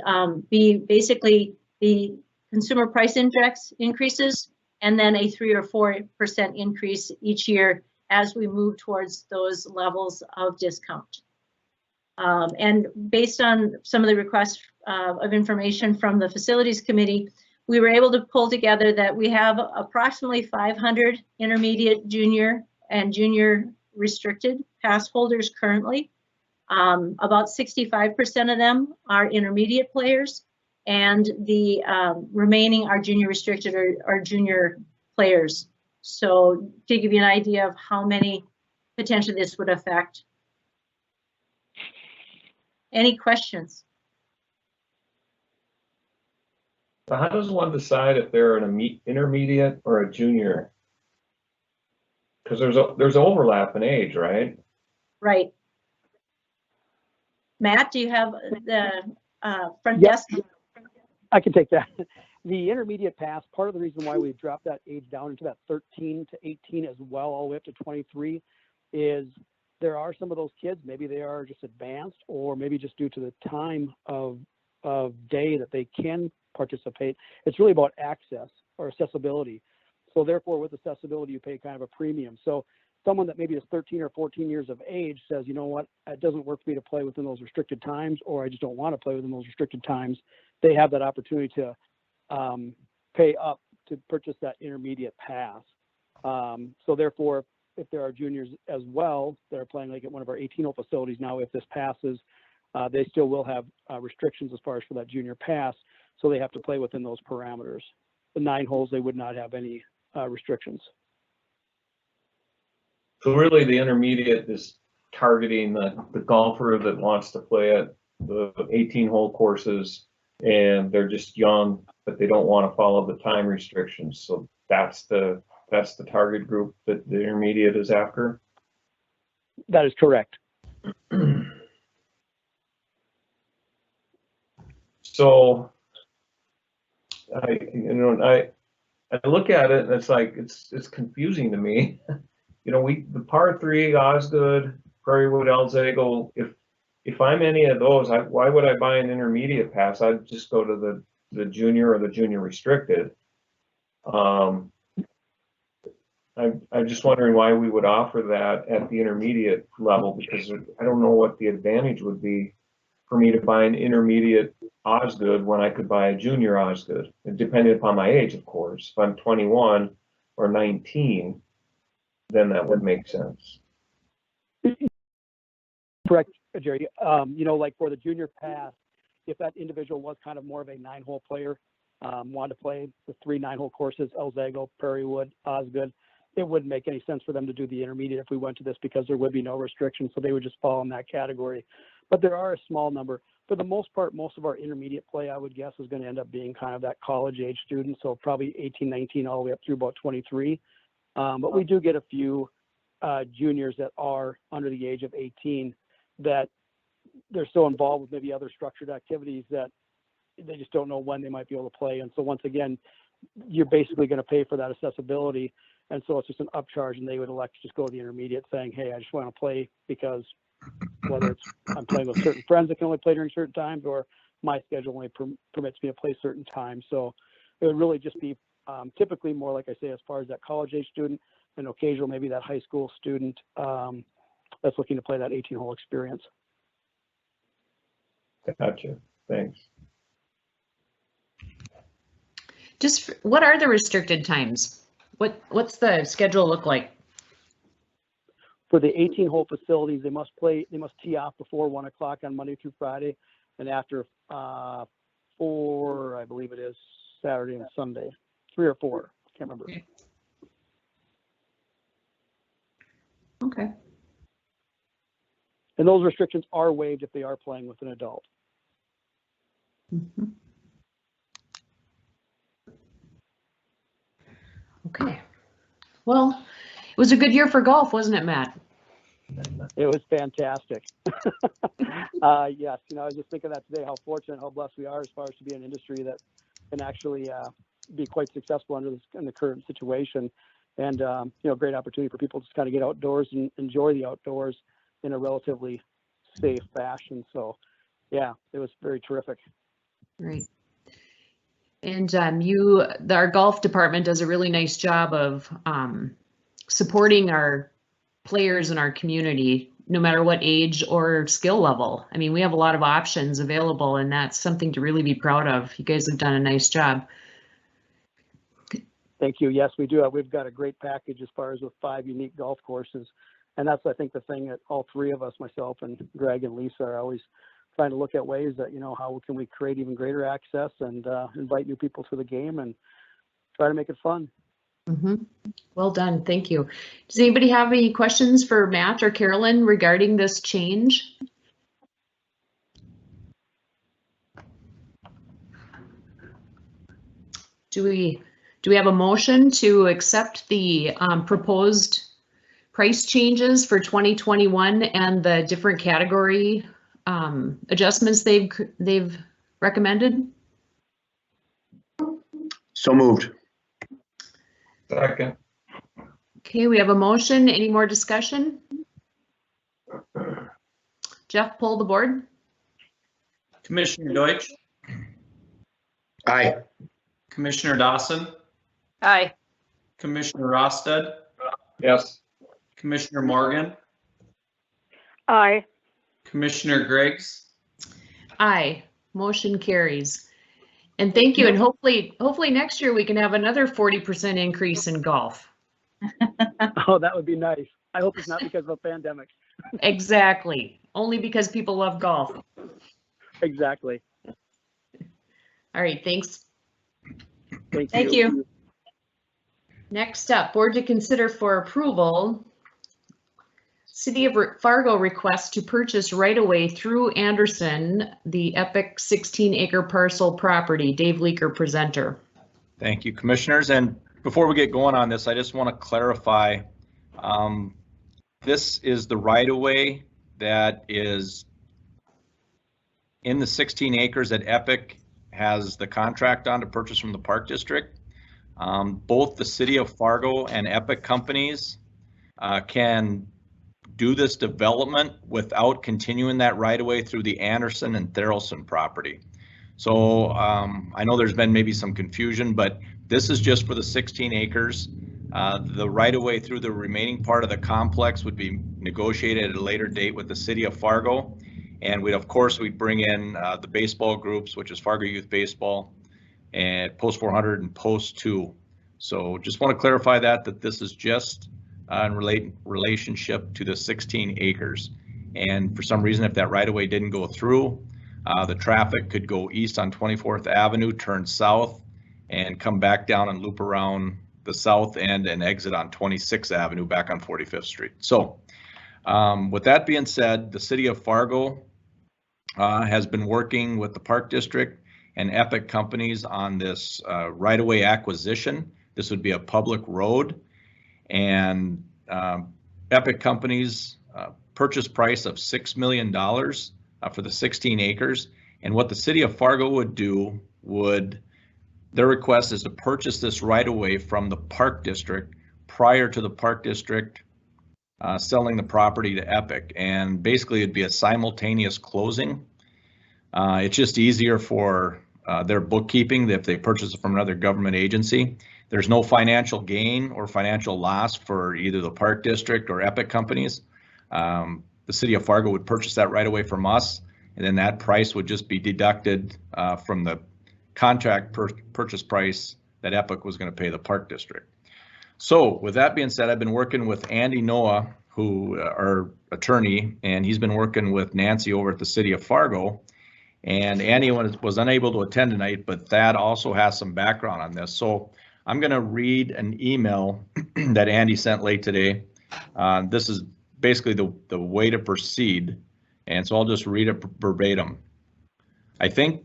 be basically the consumer price index increases and then a 3 or 4% increase each year as we move towards those levels of discount. And based on some of the requests of information from the facilities committee, we were able to pull together that we have approximately 500 intermediate, junior, and junior restricted pass holders currently. About 65% of them are intermediate players, and the remaining are junior restricted or junior players. So to give you an idea of how many potentially this would affect. Any questions? So how does one decide if they're an intermediate or a junior? Because there's overlap in age, right? Right. Matt, do you have the front desk? I can take that. The intermediate pass, part of the reason why we dropped that age down into that 13 to 18 as well, all the way up to 23, is there are some of those kids, maybe they are just advanced, or maybe just due to the time of day that they can participate. It's really about access or accessibility. So therefore, with accessibility, you pay kind of a premium. So someone that maybe is 13 or 14 years of age says, you know what, it doesn't work for me to play within those restricted times, or I just don't want to play within those restricted times. They have that opportunity to pay up to purchase that intermediate pass. So therefore, if there are juniors as well that are playing like at one of our 18-hole facilities now, if this passes, they still will have restrictions as far as for that junior pass. So they have to play within those parameters. The 9 holes, they would not have any restrictions. So really the intermediate is targeting the golfer that wants to play at the 18-hole courses, and they're just young, but they don't want to follow the time restrictions. So that's the target group that the intermediate is after. That is correct. So I look at it and it's like it's confusing to me. You know, the par 3, Osgood, Prairie Wood, Elzago, if I'm any of those, why would I buy an intermediate pass? I'd just go to the junior or the junior restricted. I'm just wondering why we would offer that at the intermediate level, because I don't know what the advantage would be for me to buy an intermediate Osgood when I could buy a junior Osgood, depending upon my age, of course. If I'm 21 or 19, then that would make sense. Correct, Jerry. You know, like for the junior pass, if that individual was kind of more of a 9-hole player, wanted to play the 3 9-hole courses, Elzago, Prairie Wood, Osgood, it wouldn't make any sense for them to do the intermediate if we went to this, because there would be no restrictions, so they would just fall in that category. But there are a small number. for the most part, most of our intermediate play, I would guess, is going to end up being kind of that college age student. So probably 18, 19, all the way up through about 23. But we do get a few juniors that are under the age of 18 that they're so involved with maybe other structured activities that they just don't know when they might be able to play. And so once again, you're basically going to pay for that accessibility. And so it's just an upcharge, and they would elect to just go to the intermediate saying, hey, I just want to play because whether it's I'm playing with certain friends that can only play during certain times, or my schedule only permits me to play certain times. So it would really just be typically more, like I say, as far as that college age student, and occasional maybe that high school student that's looking to play that 18-hole experience. Gotcha. Thanks. Just what are the restricted times? What's the schedule look like? For the 18-hole facilities, they must tee off before 1 o'clock on Monday through Friday, and after 4, I believe it is, Saturday and Sunday, 3 or 4, can't remember. Okay. And those restrictions are waived if they are playing with an adult. Mm-hmm. Okay. Well, it was a good year for golf, wasn't it, Matt? It was fantastic. Yes, I was just thinking that today, how fortunate, how blessed we are as far as to be an industry that can actually be quite successful in the current situation. And, great opportunity for people to just kind of get outdoors and enjoy the outdoors in a relatively safe fashion. So, yeah, it was very terrific. Right. And our golf department does a really nice job of supporting our players in our community, no matter what age or skill level. I mean, we have a lot of options available, and that's something to really be proud of. You guys have done a nice job. Thank you. Yes, we do. We've got a great package as far as with 5 unique golf courses. And that's, I think, the thing that all 3 of us, myself and Greg and Lisa, are always trying to look at ways that, how can we create even greater access and invite new people to the game and try to make it fun. Mm-hmm. Well done. Thank you. Does anybody have any questions for Matt or Carolyn regarding this change? Do we have a motion to accept the proposed price changes for 2021 and the different category adjustments they've recommended? So moved. Second. Okay, we have a motion. Any more discussion? Jeff, pull the board. Commissioner Deutsch, Aye. Commissioner Dawson, Aye. Commissioner Rosted, Yes. Commissioner Morgan, Aye. Commissioner Griggs. Aye, motion carries. And thank you. And hopefully next year we can have another 40% increase in golf. Oh, that would be nice. I hope it's not because of a pandemic. Exactly. Only because people love golf. Exactly. All right, thanks. Thank you. Next up, board to consider for approval. City of Fargo requests to purchase right-of-way through Anderson, the Epic 16-acre parcel property. Dave Leaker, presenter. Thank you, commissioners. And before we get going on this, I just want to clarify, this is the right-of-way that is in the 16 acres that Epic has the contract on to purchase from the Park District. Both the City of Fargo and Epic companies can do this development without continuing that right-of-way through the Anderson and Tharaldson property. So I know there's been maybe some confusion, but this is just for the 16 acres. The right-of-way through the remaining part of the complex would be negotiated at a later date with the City of Fargo. And we'd bring in the baseball groups, which is Fargo Youth Baseball and Post 400 and Post 2. So just want to clarify that this is just in relationship to the 16 acres. And for some reason, if that right-of-way didn't go through, the traffic could go east on 24th Avenue, turn south, and come back down and loop around the south end and exit on 26th Avenue back on 45th Street. So with that being said, the City of Fargo has been working with the Park District and Epic companies on this right-of-way acquisition. This would be a public road, and Epic companies purchase price of $6 million for the 16 acres. And what the city of Fargo would do their request is to purchase this right-of-way from the Park District prior to the Park District selling the property to Epic. And basically it'd be a simultaneous closing. It's just easier for their bookkeeping if they purchase it from another government agency. There's no financial gain or financial loss for either the Park District or Epic companies. The city of Fargo would purchase that right away from us, and then that price would just be deducted from the contract purchase price that Epic was going to pay the Park District. So with that being said, I've been working with Andy Noah, who our attorney, and he's been working with Nancy over at the city of Fargo. And Andy was unable to attend tonight, but Thad also has some background on this. So I'm going to read an email that Andy sent late today. This is basically the way to proceed. And so I'll just read it verbatim. I think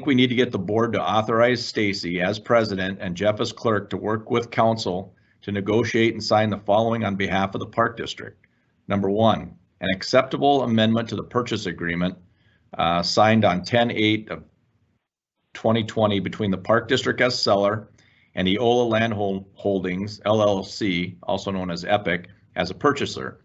we need to get the board to authorize Stacy as president and Jeff as clerk to work with council to negotiate and sign the following on behalf of the Park District. Number one, an acceptable amendment to the purchase agreement signed on 10/8 of 2020 between the Park District as seller and Eola Land Holdings LLC, also known as Epic, as a purchaser,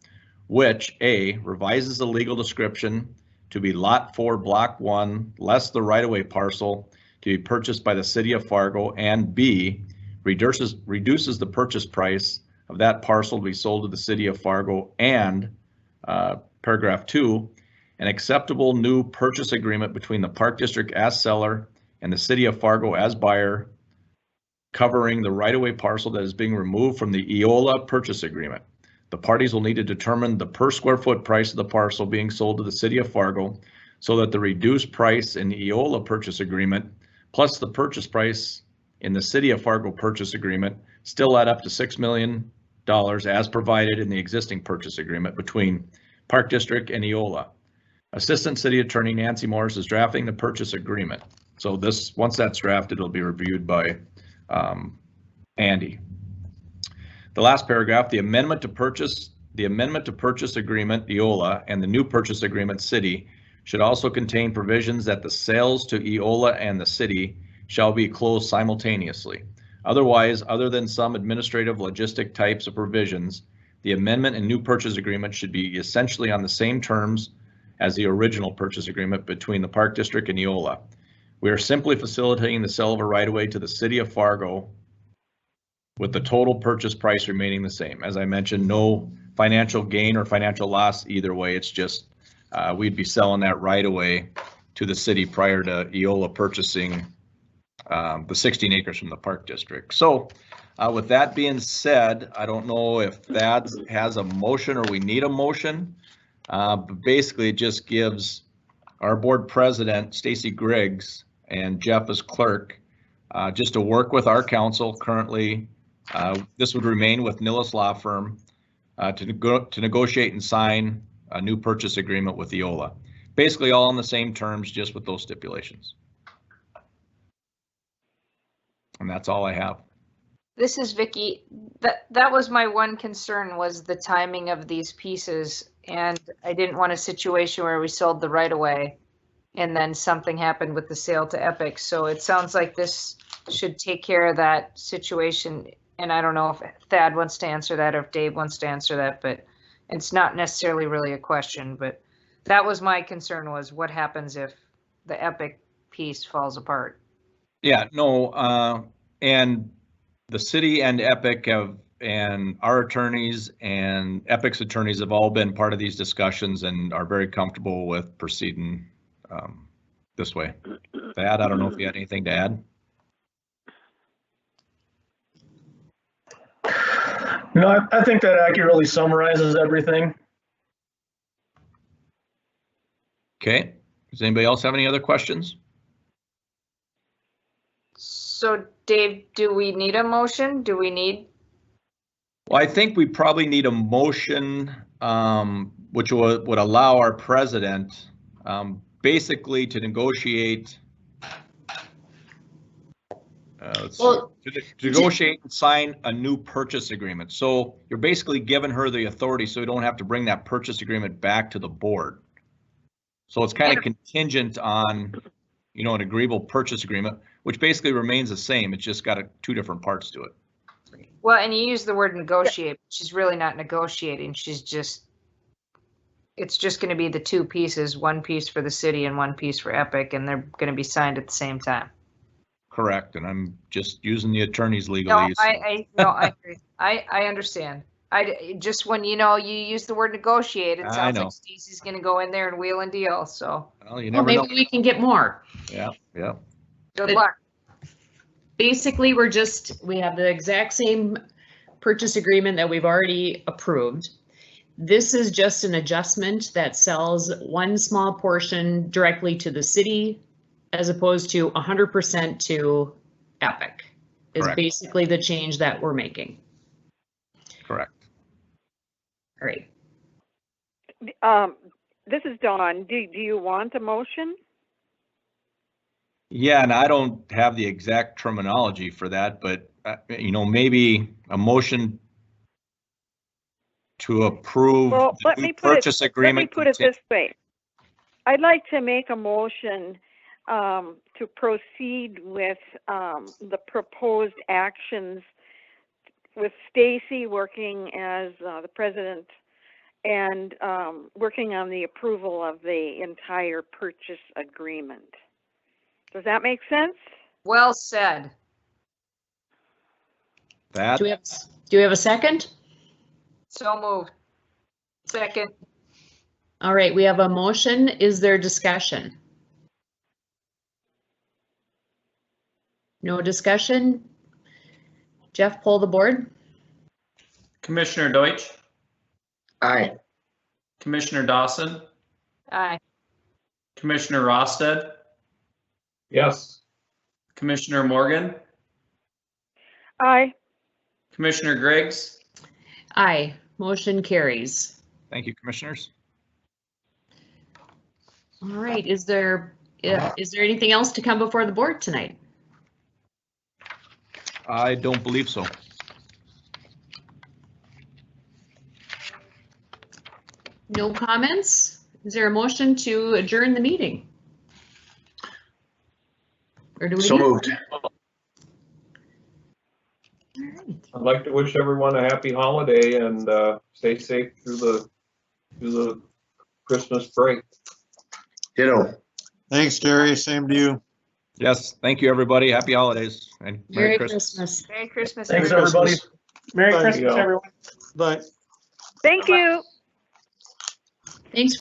which A, revises the legal description to be Lot 4, Block 1, less the right-of-way parcel to be purchased by the city of Fargo, and B, reduces the purchase price of that parcel to be sold to the city of Fargo, and paragraph 2, an acceptable new purchase agreement between the Park District as seller and the city of Fargo as buyer, covering the right-of-way parcel that is being removed from the Eola purchase agreement. The parties will need to determine the per square foot price of the parcel being sold to the city of Fargo so that the reduced price in the Eola purchase agreement plus the purchase price in the city of Fargo purchase agreement still add up to $6 million as provided in the existing purchase agreement between Park District and Eola. Assistant City Attorney Nancy Morris is drafting the purchase agreement. So once that's drafted, it'll be reviewed by Andy. The last paragraph, the amendment to purchase agreement, Eola, and the new purchase agreement, city, should also contain provisions that the sales to Eola and the city shall be closed simultaneously. Otherwise, other than some administrative logistic types of provisions, the amendment and new purchase agreement should be essentially on the same terms as the original purchase agreement between the Park District and Eola. We are simply facilitating the sale of a right-of-way to the city of Fargo with the total purchase price remaining the same. As I mentioned, no financial gain or financial loss either way. It's just we'd be selling that right-of-way to the city prior to Eola purchasing the 16 acres from the Park District. So with that being said, I don't know if that has a motion or we need a motion. But basically it just gives our board president, Stacy Griggs, and Jeff as clerk, just to work with our council currently. This would remain with Nilles Law Firm to negotiate and sign a new purchase agreement with Eola. Basically all on the same terms, just with those stipulations. And that's all I have. This is Vicky. That was my one concern, was the timing of these pieces. And I didn't want a situation where we sold the right away and then something happened with the sale to Epic. So it sounds like this should take care of that situation. And I don't know if Thad wants to answer that or if Dave wants to answer that, but it's not necessarily really a question. But that was my concern, was what happens if the Epic piece falls apart? Yeah, no, and the city and Epic and our attorneys and Epic's attorneys have all been part of these discussions and are very comfortable with proceeding this way. Thad, I don't know if you had anything to add. No, I think that accurately summarizes everything. Okay, does anybody else have any other questions? So Dave, do we need a motion? Well, I think we probably need a motion which would allow our president basically to negotiate. Let's see, Well, to negotiate and sign a new purchase agreement. So you're basically giving her the authority so you don't have to bring that purchase agreement back to the board. So it's kind of contingent on, an agreeable purchase agreement, which basically remains the same. It's just got two different parts to it. Well, and you use the word negotiate. She's really not negotiating. It's just going to be the two pieces, one piece for the city and one piece for Epic, and they're going to be signed at the same time. Correct, and I'm just using the attorney's No, legalese. I agree. I understand. Just when you use the word negotiate, it I sounds know. like Stacy's going to go in there and wheel and deal. So Well, you well, never know. maybe we can get more. Yeah. good But- luck. Basically, we have the exact same purchase agreement that we've already approved. This is just an adjustment that sells one small portion directly to the city as opposed to 100% to Epic is Correct. basically the change that we're making. Correct. All right. This is Dawn. Do you want a motion? Yeah, and I don't have the exact terminology for that, but maybe a motion to approve Well, the new purchase agreement. Let me put it this way. I'd like to make a motion to proceed with the proposed actions with Stacy working as the president and working on the approval of the entire purchase agreement. Does that make sense? Well said. That, Do we have a second? So moved. Second. All right, we have a motion. Is there discussion? No discussion? Jeff, pull the board. Commissioner Deutsch, Aye. Commissioner Dawson, Aye. Commissioner Rosted, Yes. Commissioner Morgan, Aye. Commissioner Griggs. Aye, motion carries. thank you, commissioners. All right, is there anything else to come before the board tonight? I don't believe so. No comments? Is there a motion to adjourn the meeting? Or do we? So moved. All right. I'd like to wish everyone a happy holiday and stay safe through the Christmas break. Ditto. Thanks, Jerry. Same to you. Yes, thank you, everybody. Happy holidays and Merry Christmas. Merry Christmas. Thanks, everybody. everybody. Merry Bye. Christmas, everyone. Bye. Thank you. Thanks.